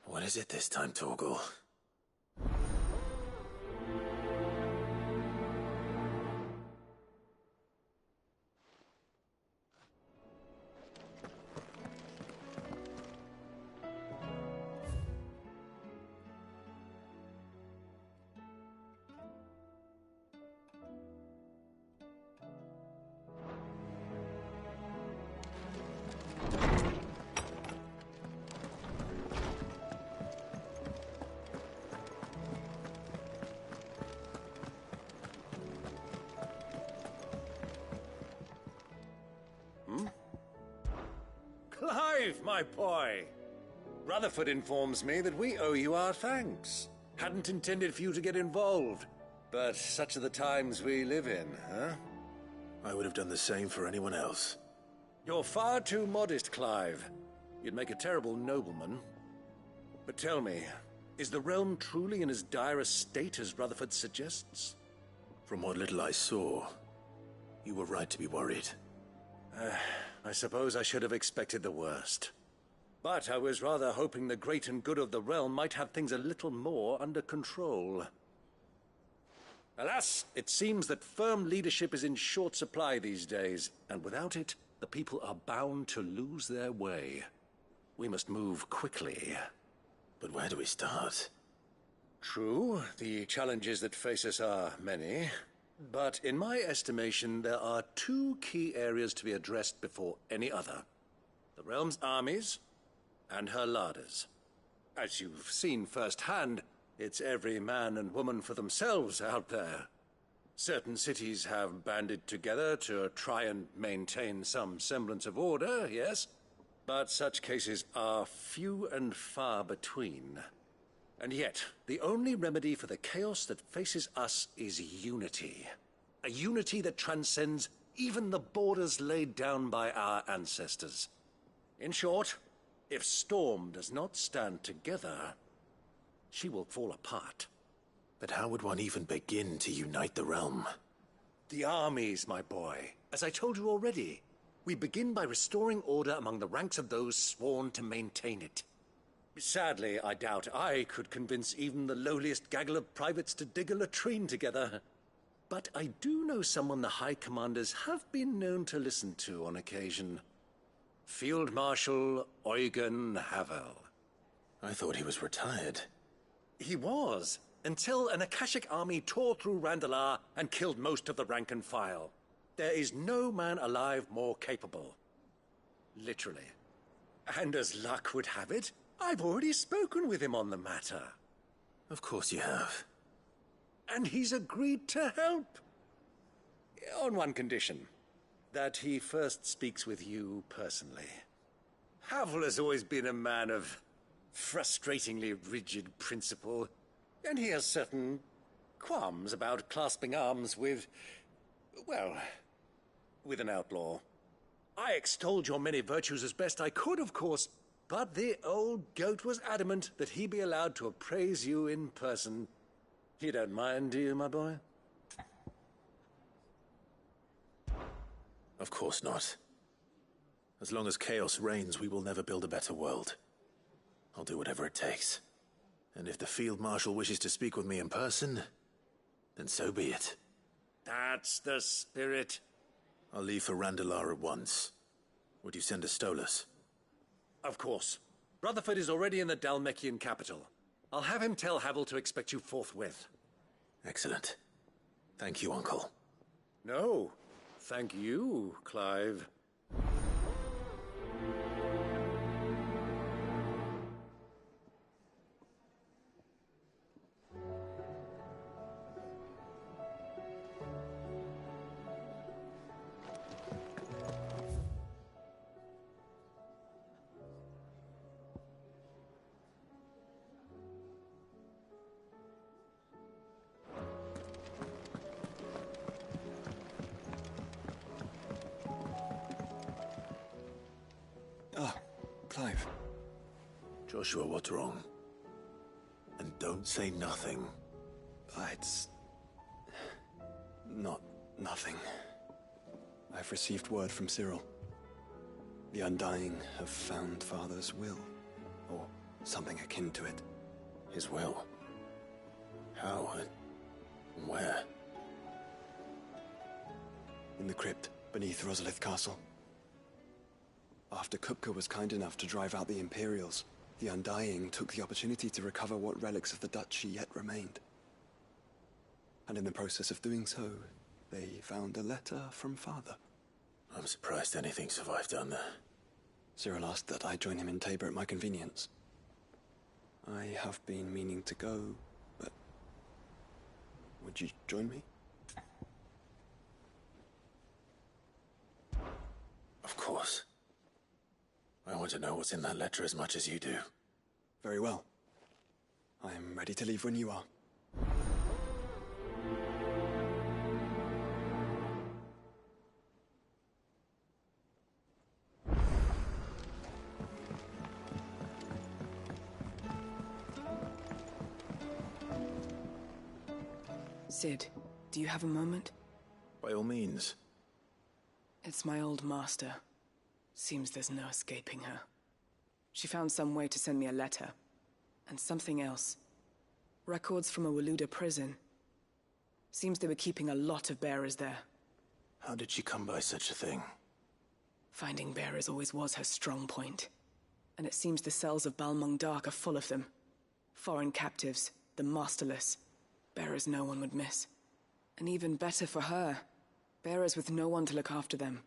S2: What is it this time, Torgal?
S10: Clive, my boy! Rutherford informs me that we owe you our thanks. Hadn't intended for you to get involved, but such are the times we live in, huh?
S2: I would have done the same for anyone else.
S10: You're far too modest, Clive. You'd make a terrible nobleman. But tell me, is the realm truly in as dire a state as Rutherford suggests?
S2: From what little I saw, you were right to be worried.
S10: I suppose I should have expected the worst. But I was rather hoping the great and good of the realm might have things a little more under control. Alas, it seems that firm leadership is in short supply these days, and without it, the people are bound to lose their way. We must move quickly.
S2: But where do we start?
S10: True, the challenges that face us are many. But in my estimation, there are two key areas to be addressed before any other. The realm's armies and her larders. As you've seen firsthand, it's every man and woman for themselves out there. Certain cities have banded together to try and maintain some semblance of order, yes, but such cases are few and far between. And yet, the only remedy for the chaos that faces us is unity. A unity that transcends even the borders laid down by our ancestors. In short, if Storm does not stand together, she will fall apart.
S2: But how would one even begin to unite the realm?
S10: The armies, my boy. As I told you already, we begin by restoring order among the ranks of those sworn to maintain it. Sadly, I doubt I could convince even the lowliest gaggle of privates to dig a latrine together. But I do know someone the High Commanders have been known to listen to on occasion. Field Marshal Eugen Havel.
S2: I thought he was retired.
S10: He was, until an Akashic army tore through Randalar and killed most of the rank and file. There is no man alive more capable. Literally. And as luck would have it, I've already spoken with him on the matter.
S2: Of course you have.
S10: And he's agreed to help. On one condition. That he first speaks with you personally. Havel has always been a man of frustratingly rigid principle, and he has certain qualms about clasping arms with, well, with an outlaw. I extolled your many virtues as best I could, of course, but the old goat was adamant that he be allowed to appraise you in person. You don't mind, do you, my boy?
S2: Of course not. As long as chaos reigns, we will never build a better world. I'll do whatever it takes. And if the Field Marshal wishes to speak with me in person, then so be it.
S10: That's the spirit.
S2: I'll leave for Randalar at once. Would you send a Stolas?
S10: Of course. Rutherford is already in the Dalmekian capital. I'll have him tell Havel to expect you forthwith.
S2: Excellent. Thank you, Uncle.
S10: No, thank you, Clive.
S1: Clive?
S2: Joshua, what's wrong? And don't say nothing.
S4: It's... not nothing. I've received word from Cyril. The Undying have found Father's will, or something akin to it.
S2: His will? How? And where?
S4: In the crypt beneath Rosalith Castle. After Kupka was kind enough to drive out the Imperials, the Undying took the opportunity to recover what relics of the Duchy yet remained. And in the process of doing so, they found a letter from Father.
S2: I'm surprised anything survived down there.
S4: Cyril asked that I join him in Tabor at my convenience. I have been meaning to go, but... would you join me?
S2: Of course. I want to know what's in that letter as much as you do.
S4: Very well. I am ready to leave when you are.
S19: Sid, do you have a moment?
S2: By all means.
S19: It's my old master. Seems there's no escaping her. She found some way to send me a letter. And something else. Records from a Waluda prison. Seems they were keeping a lot of bearers there.
S2: How did she come by such a thing?
S19: Finding bearers always was her strong point. And it seems the cells of Balmung Dark are full of them. Foreign captives, the masterless. Bearers no one would miss. And even better for her, bearers with no one to look after them.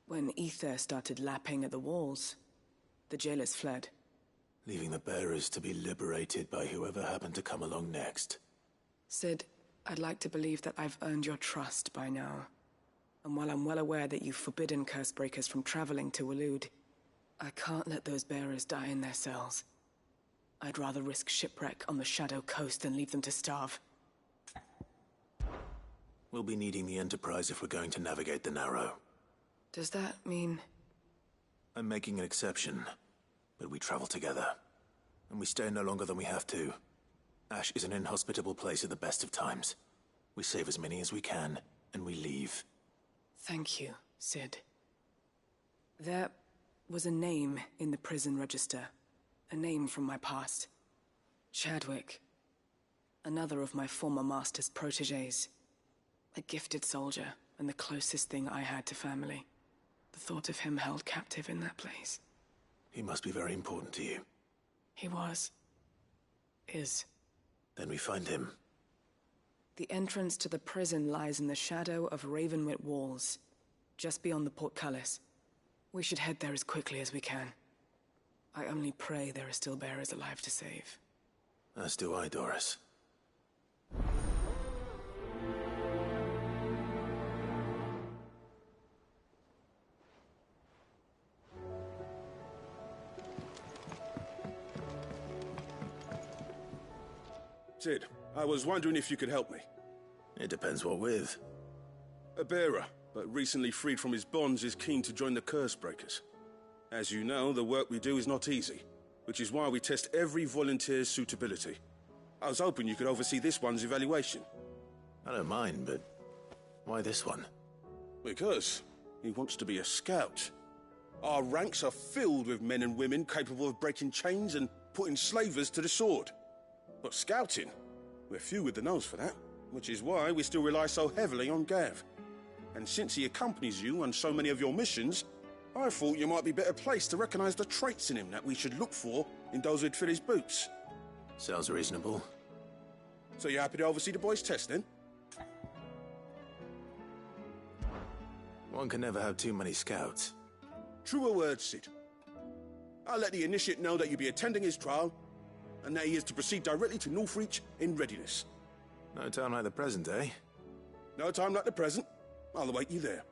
S19: When ether started lapping at the walls, the jailers fled.
S2: Leaving the bearers to be liberated by whoever happened to come along next.
S19: Sid, I'd like to believe that I've earned your trust by now. And while I'm well aware that you've forbidden Cursebreakers from traveling to Waloed, I can't let those bearers die in their cells. I'd rather risk shipwreck on the Shadow Coast than leave them to starve.
S2: We'll be needing the Enterprise if we're going to navigate the Narrow.
S19: Does that mean...
S2: I'm making an exception, but we travel together. And we stay no longer than we have to. Ash is an inhospitable place at the best of times. We save as many as we can, and we leave.
S19: Thank you, Sid. There was a name in the prison register. A name from my past. Chadwick. Another of my former master's protégés. A gifted soldier, and the closest thing I had to family. The thought of him held captive in that place.
S2: He must be very important to you.
S19: He was. Is.
S2: Then we find him.
S19: The entrance to the prison lies in the shadow of Ravenwit Walls, just beyond the portcullis. We should head there as quickly as we can. I only pray there are still bearers alive to save.
S2: As do I, Doris.
S15: Sid, I was wondering if you could help me.
S2: It depends what with.
S15: A bearer, but recently freed from his bonds, is keen to join the Cursebreakers. As you know, the work we do is not easy, which is why we test every volunteer's suitability. I was hoping you could oversee this one's evaluation.
S2: I don't mind, but why this one?
S15: Because he wants to be a scout. Our ranks are filled with men and women capable of breaking chains and putting slavers to the sword. But scouting, we're few with the nose for that, which is why we still rely so heavily on Gav. And since he accompanies you on so many of your missions, I thought you might be better placed to recognize the traits in him that we should look for in those who'd fill his boots.
S2: Sounds reasonable.
S15: So you're happy to oversee the boys' test, then?
S2: One can never have too many scouts.
S15: Truer words, Sid. I'll let the initiate know that you'll be attending his trial, and that he is to proceed directly to Northreach in readiness.
S2: No time like the present, eh?
S15: No time like the present. I'll await you there.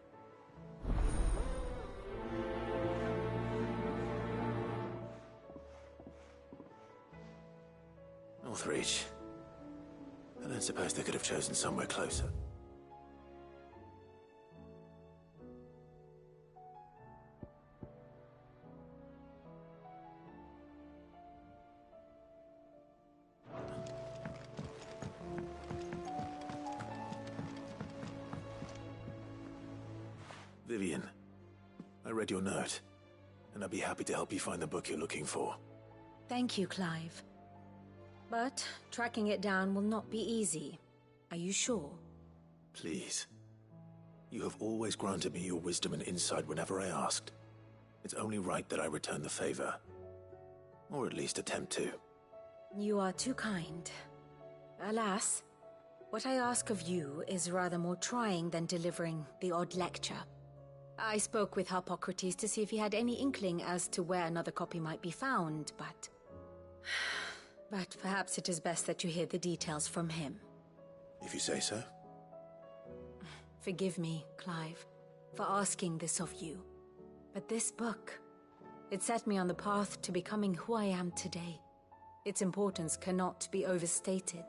S2: Northreach. I don't suppose they could have chosen somewhere closer. Vivian, I read your note, and I'd be happy to help you find the book you're looking for.
S16: Thank you, Clive. But tracking it down will not be easy. Are you sure?
S2: Please. You have always granted me your wisdom and insight whenever I asked. It's only right that I return the favor. Or at least attempt to.
S16: You are too kind. Alas, what I ask of you is rather more trying than delivering the odd lecture. I spoke with Harpocrates to see if he had any inkling as to where another copy might be found, but... But perhaps it is best that you hear the details from him.
S2: If you say so.
S16: Forgive me, Clive, for asking this of you. But this book, it set me on the path to becoming who I am today. Its importance cannot be overstated.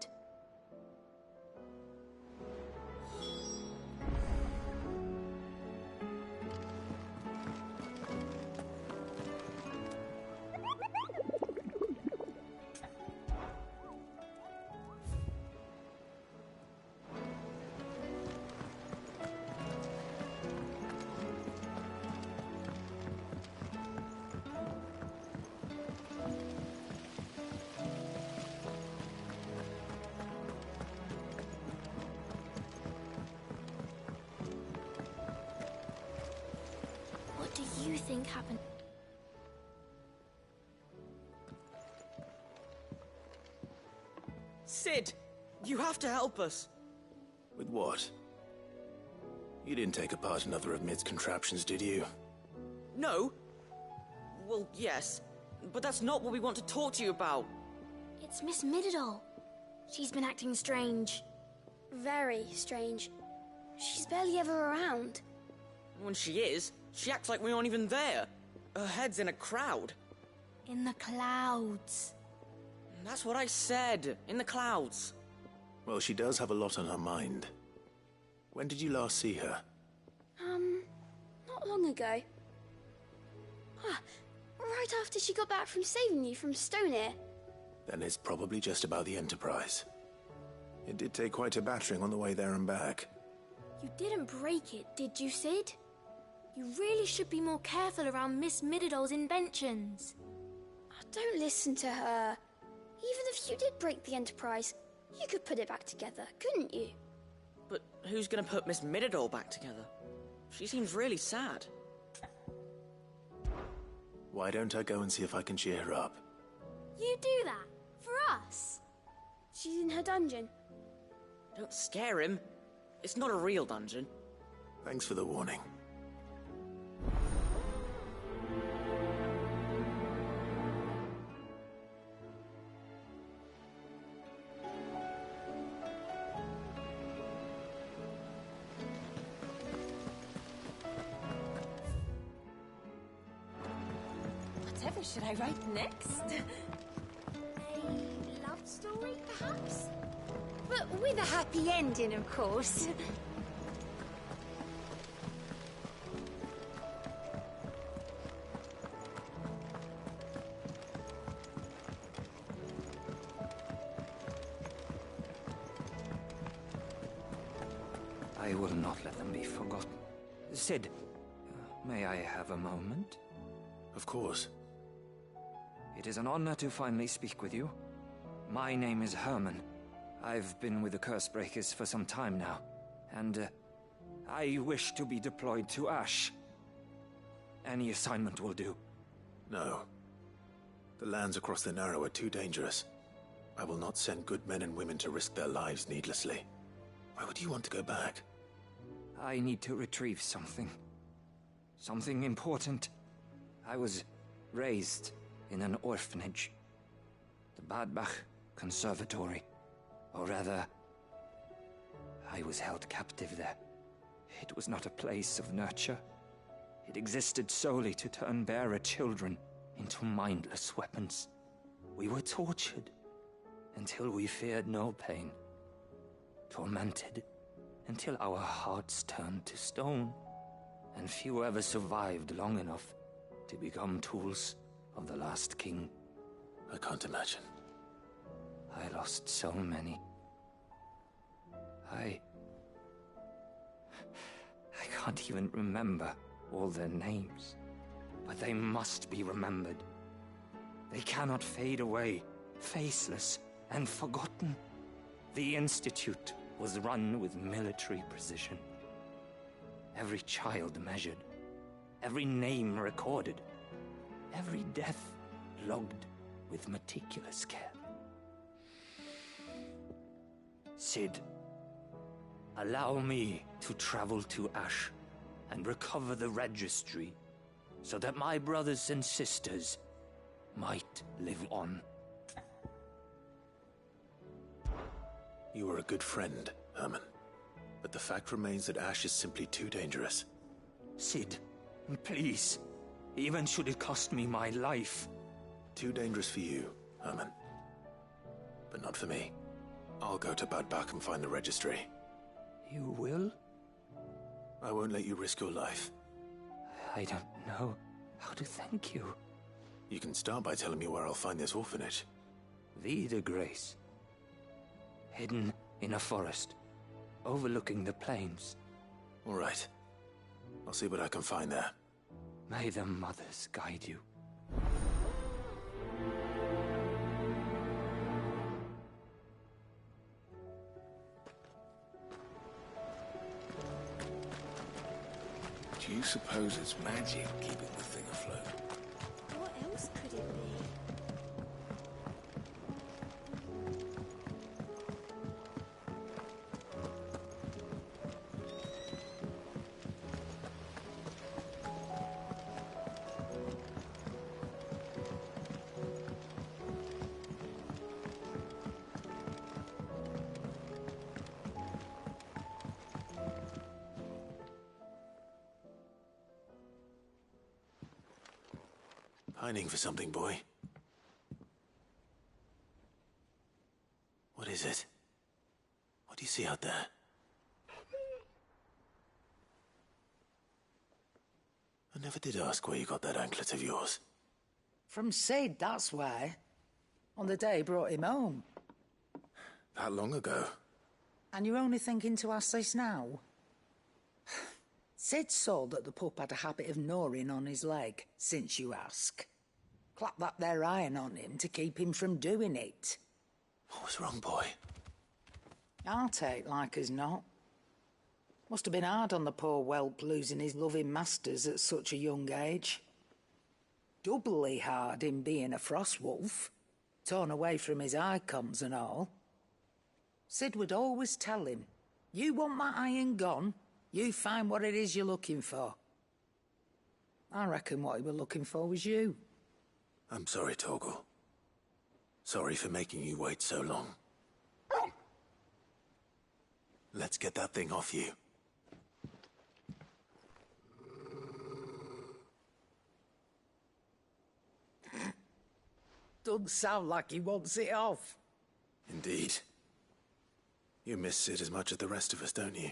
S20: What do you think happened?
S21: Sid! You have to help us!
S2: With what? You didn't take apart another of Mid's contraptions, did you?
S21: No? Well, yes. But that's not what we want to talk to you about.
S20: It's Miss Mididol. She's been acting strange. Very strange. She's barely ever around.
S21: When she is, she acts like we aren't even there. Her head's in a crowd.
S20: In the clouds.
S21: That's what I said. In the clouds.
S2: Well, she does have a lot on her mind. When did you last see her?
S20: Not long ago. Right after she got back from saving you from Stoneir.
S2: Then it's probably just about the Enterprise. It did take quite a battering on the way there and back.
S20: You didn't break it, did you, Sid? You really should be more careful around Miss Mididol's inventions. Don't listen to her. Even if you did break the Enterprise, you could put it back together, couldn't you?
S21: But who's gonna put Miss Mididol back together? She seems really sad.
S2: Why don't I go and see if I can cheer her up?
S20: You do that? For us? She's in her dungeon.
S21: Don't scare him. It's not a real dungeon.
S2: Thanks for the warning.
S3: Whatever should I write next?
S20: A love story, perhaps?
S3: But with a happy ending, of course.
S22: I will not let them be forgotten. Sid, may I have a moment?
S2: Of course.
S22: It is an honor to finally speak with you. My name is Herman. I've been with the Cursebreakers for some time now, and I wish to be deployed to Ash. Any assignment will do.
S2: No. The lands across the Narrow are too dangerous. I will not send good men and women to risk their lives needlessly. Why would you want to go back?
S22: I need to retrieve something. Something important. I was raised in an orphanage. The Badbach Conservatory. Or rather, I was held captive there. It was not a place of nurture. It existed solely to turn bearer children into mindless weapons. We were tortured until we feared no pain. Tormented until our hearts turned to stone. And few ever survived long enough to become tools of the last king.
S2: I can't imagine.
S22: I lost so many. I can't even remember all their names. But they must be remembered. They cannot fade away, faceless and forgotten. The Institute was run with military precision. Every child measured, every name recorded, every death logged with meticulous care. Sid, allow me to travel to Ash and recover the registry so that my brothers and sisters might live on.
S2: You were a good friend, Herman. But the fact remains that Ash is simply too dangerous.
S22: Sid, please. Even should it cost me my life.
S2: Too dangerous for you, Herman. But not for me. I'll go to Bad Bach and find the registry.
S22: You will?
S2: I won't let you risk your life.
S22: I don't know how to thank you.
S2: You can start by telling me where I'll find this orphanage.
S22: Vida Grace. Hidden in a forest, overlooking the plains.
S2: All right. I'll see what I can find there.
S22: May the mothers guide you.
S12: Do you suppose it's magic keeping the thing afloat?
S20: What else could it be?
S2: Pining for something, boy. What is it? What do you see out there? I never did ask where you got that anklet of yours.
S13: From Sid, that's why. On the day he brought him home.
S2: That long ago?
S13: And you're only thinking to ask this now? Sid saw that the pup had a habit of gnawing on his leg, since you ask. Clap that there iron on him to keep him from doing it.
S2: What was wrong, boy?
S13: I'll take like as not. Must have been hard on the poor whelp losing his loving masters at such a young age. Doubly hard in being a frost wolf, torn away from his icons and all. Sid would always tell him, you want that iron gone, you find what it is you're looking for. I reckon what he was looking for was you.
S2: I'm sorry, Torgal. Sorry for making you wait so long. Let's get that thing off you.
S13: Doesn't sound like he wants it off.
S2: Indeed. You miss Sid as much as the rest of us, don't you?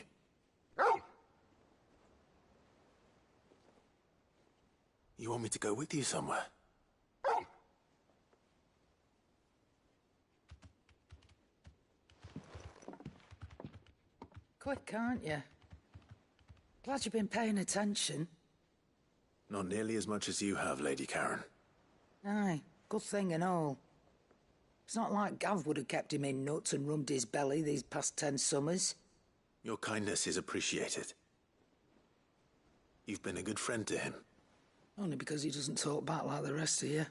S2: You want me to go with you somewhere?
S13: Quick, aren't you? Glad you've been paying attention.
S2: Not nearly as much as you have, Lady Karen.
S13: Aye, good thing and all. It's not like Gav would have kept him in nuts and rubbed his belly these past 10 summers.
S2: Your kindness is appreciated. You've been a good friend to him.
S13: Only because he doesn't talk back like the rest of you.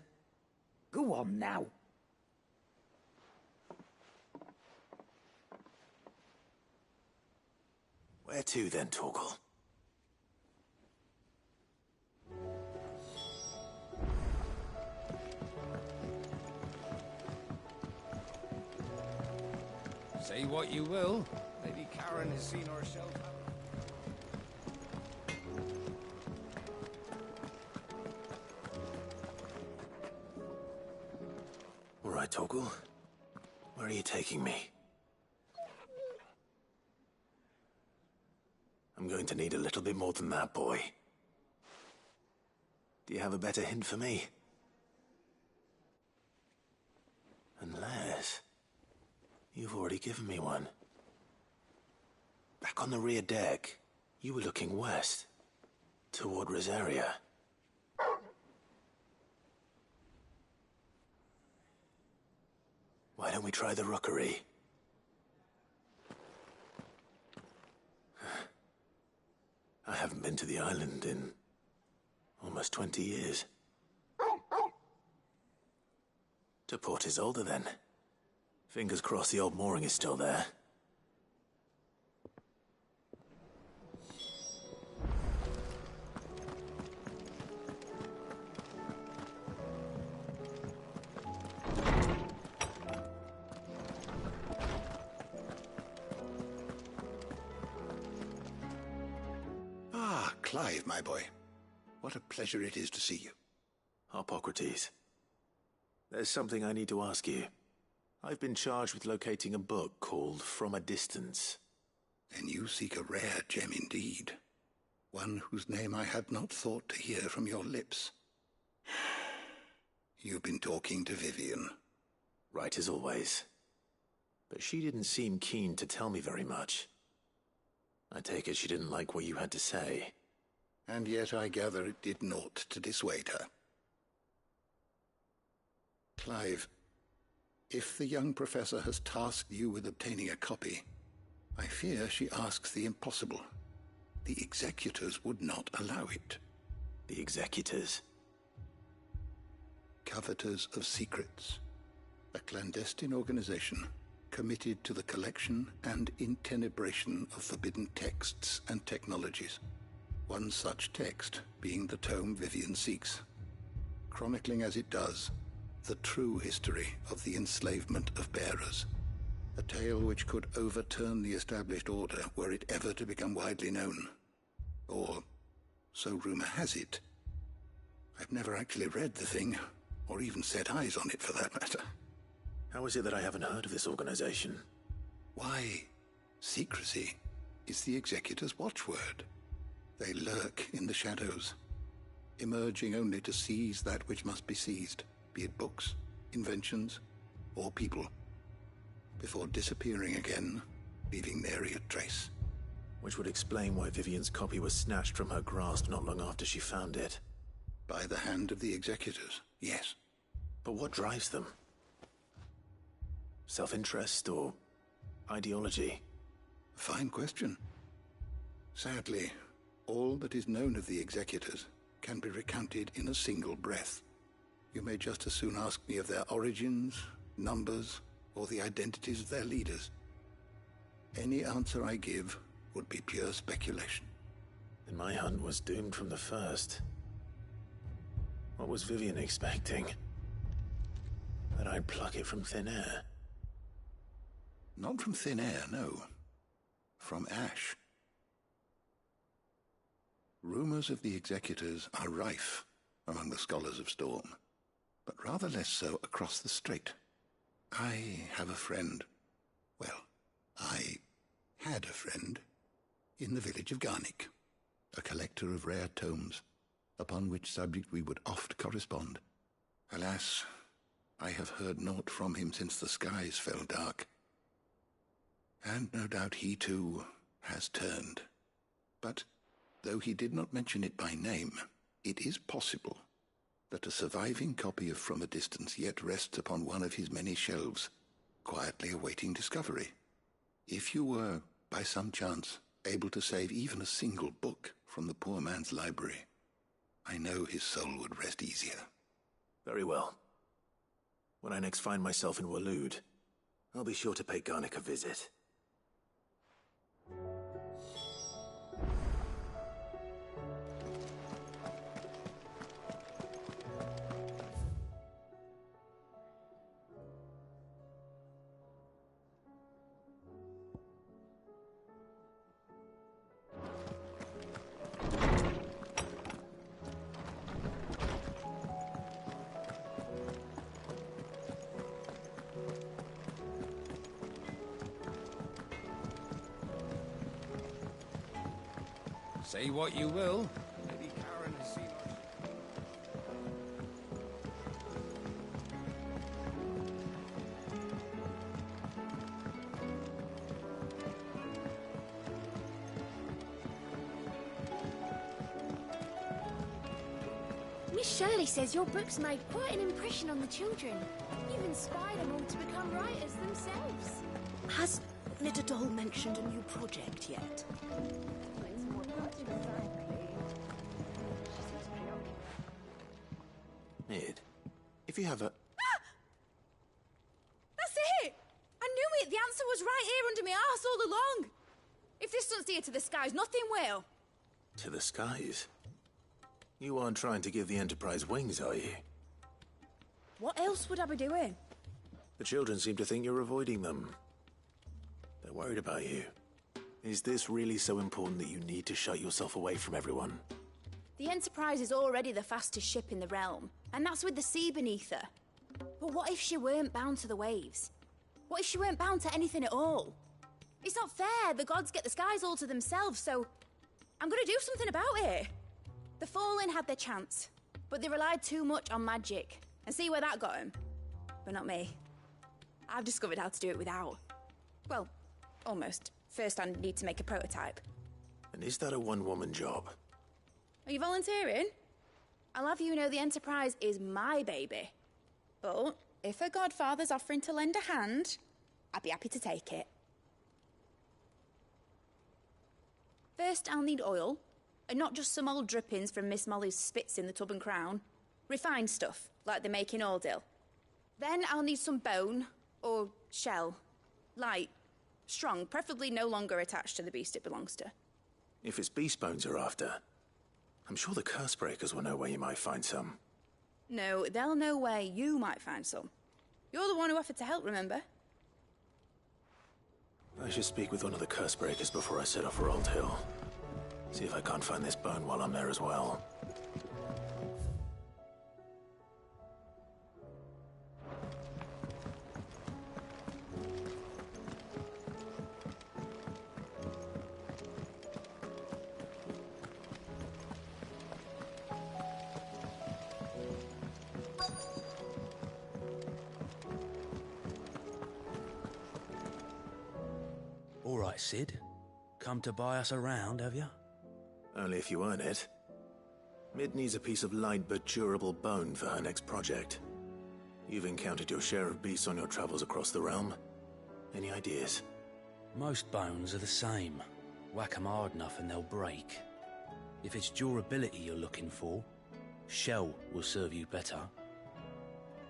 S13: Go on now.
S2: Where to then, Torgal?
S6: Say what you will, Lady Karen has seen herself.
S2: All right, Torgal. Where are you taking me? I'm going to need a little bit more than that, boy. Do you have a better hint for me? Unless... you've already given me one. Back on the rear deck, You were looking west, toward Rosaria. Why don't we try the rookery? I haven't been to the island in almost 20 years. To Port Isolde, then. Fingers crossed the old mooring is still there.
S17: Ah, Clive, my boy. What a pleasure it is to see you.
S2: Hippocrates. There's something I need to ask you. I've been charged with locating a book called From a Distance.
S17: Then you seek a rare gem indeed. One whose name I had not thought to hear from your lips. You've been talking to Vivian.
S2: Right as always. But she didn't seem keen to tell me very much. I take it she didn't like what you had to say.
S17: And yet I gather it did naught to dissuade her. Clive, if the young professor has tasked you with obtaining a copy, I fear she asks the impossible. The executors would not allow it.
S2: The executors?
S17: Coveters of Secrets. A clandestine organization committed to the collection and intenebration of forbidden texts and technologies. One such text being the tome Vivian seeks, chronicling as it does the true history of the enslavement of bearers. A tale which could overturn the established order were it ever to become widely known. Or, so rumor has it. I've never actually read the thing, or even set eyes on it for that matter.
S2: How is it that I haven't heard of this organization?
S17: Why, secrecy is the executor's watchword. They lurk in the shadows, emerging only to seize that which must be seized, be it books, inventions, or people, before disappearing again, leaving nary a trace.
S2: Which would explain why Vivian's copy was snatched from her grasp not long after she found it.
S17: By the hand of the executors, yes.
S2: But what drives them? Self-interest or ideology?
S17: Fine question. Sadly, all that is known of the executors can be recounted in a single breath. You may just as soon ask me of their origins, numbers, or the identities of their leaders. Any answer I give would be pure speculation.
S2: Then my hunt was doomed from the first. What was Vivian expecting? That I'd pluck it from thin air?
S17: Not from thin air, no. From ash. Rumors of the executors are rife among the scholars of Storm, but rather less so across the strait. I have a friend. Well, I had a friend in the village of Garnick, a collector of rare tomes, upon which subject we would oft correspond. Alas, I have heard naught from him since the skies fell dark. And no doubt he too has turned. But though he did not mention it by name, it is possible that a surviving copy of From a Distance yet rests upon one of his many shelves, quietly awaiting discovery. If you were, by some chance, able to save even a single book from the poor man's library, I know his soul would rest easier.
S2: Very well. When I next find myself in Waloed, I'll be sure to pay Garnick a visit.
S6: Say what you will. Lady Karen has seen us.
S20: Miss Shirley says your books made quite an impression on the children. You've inspired them all to become writers themselves.
S18: Has Midadol mentioned a new project yet?
S2: Mid, if you have a...
S11: That's it! I knew it! The answer was right here under my arse all along! If this doesn't steer to the skies, nothing will!
S2: To the skies? You aren't trying to give the Enterprise wings, are you?
S11: What else would I be doing?
S2: The children seem to think you're avoiding them. They're worried about you. Is this really so important that you need to shut yourself away from everyone?
S11: The Enterprise is already the fastest ship in the realm, and that's with the sea beneath her. But what if she weren't bound to the waves? What if she weren't bound to anything at all? It's not fair. The gods get the skies all to themselves, so I'm gonna do something about it. The Fallen had their chance, but they relied too much on magic. And see where that got them? But not me. I've discovered how to do it without. Well, almost. First, I need to make a prototype.
S2: And is that a one-woman job?
S11: Are you volunteering? I'll have you know the Enterprise is my baby. But if her godfather's offering to lend a hand, I'd be happy to take it. First, I'll need oil, and not just some old drippings from Miss Molly's spits in the Tub and Crown. Refined stuff, like they make in Ordil. Then I'll need some bone, or shell. Light, strong, preferably no longer attached to the beast it belongs to.
S2: If it's beast bones you're after, I'm sure the curse breakers will know where you might find some.
S11: No, they'll know where you might find some. You're the one who offered to help, remember?
S2: I should speak with one of the curse breakers before I set off for Old Hill. See if I can't find this bone while I'm there as well.
S7: All right, Sid. Come to buy us around, have you?
S2: Only if you earn it. Mid needs a piece of light but durable bone for her next project. You've encountered your share of beasts on your travels across the realm. Any ideas?
S7: Most bones are the same. Whack 'em hard enough and they'll break. If it's durability you're looking for, shell will serve you better.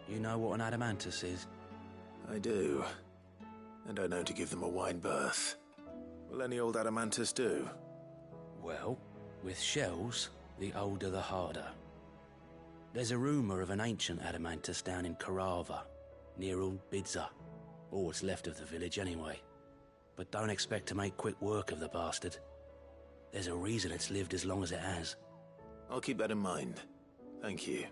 S7: You know what an adamantus is?
S2: I do. And I know to give them a wide berth. Will any old adamantus do?
S7: Well, with shells, the older the harder. There's a rumour of an ancient adamantus down in Karava, near Old Bidza. Or what's left of the village anyway. But don't expect to make quick work of the bastard. There's a reason it's lived as long as it has.
S2: I'll keep that in mind. Thank you.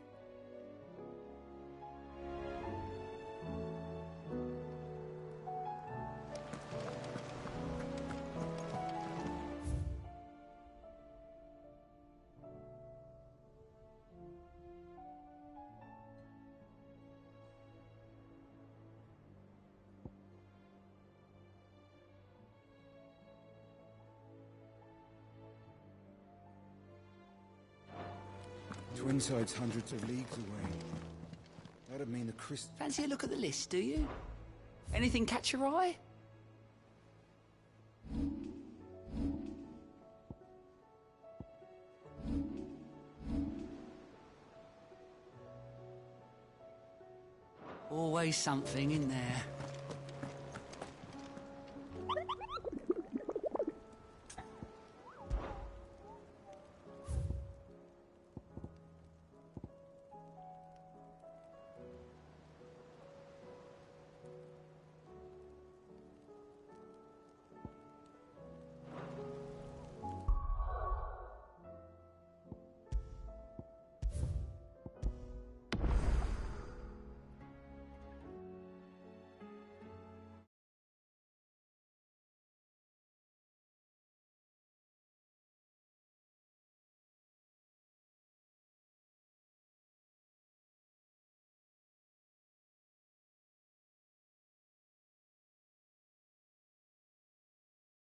S9: Twinside's hundreds of leagues away. That'd mean the crystal...
S13: Fancy a look at the list, do you? Anything catch your eye? Always something in there.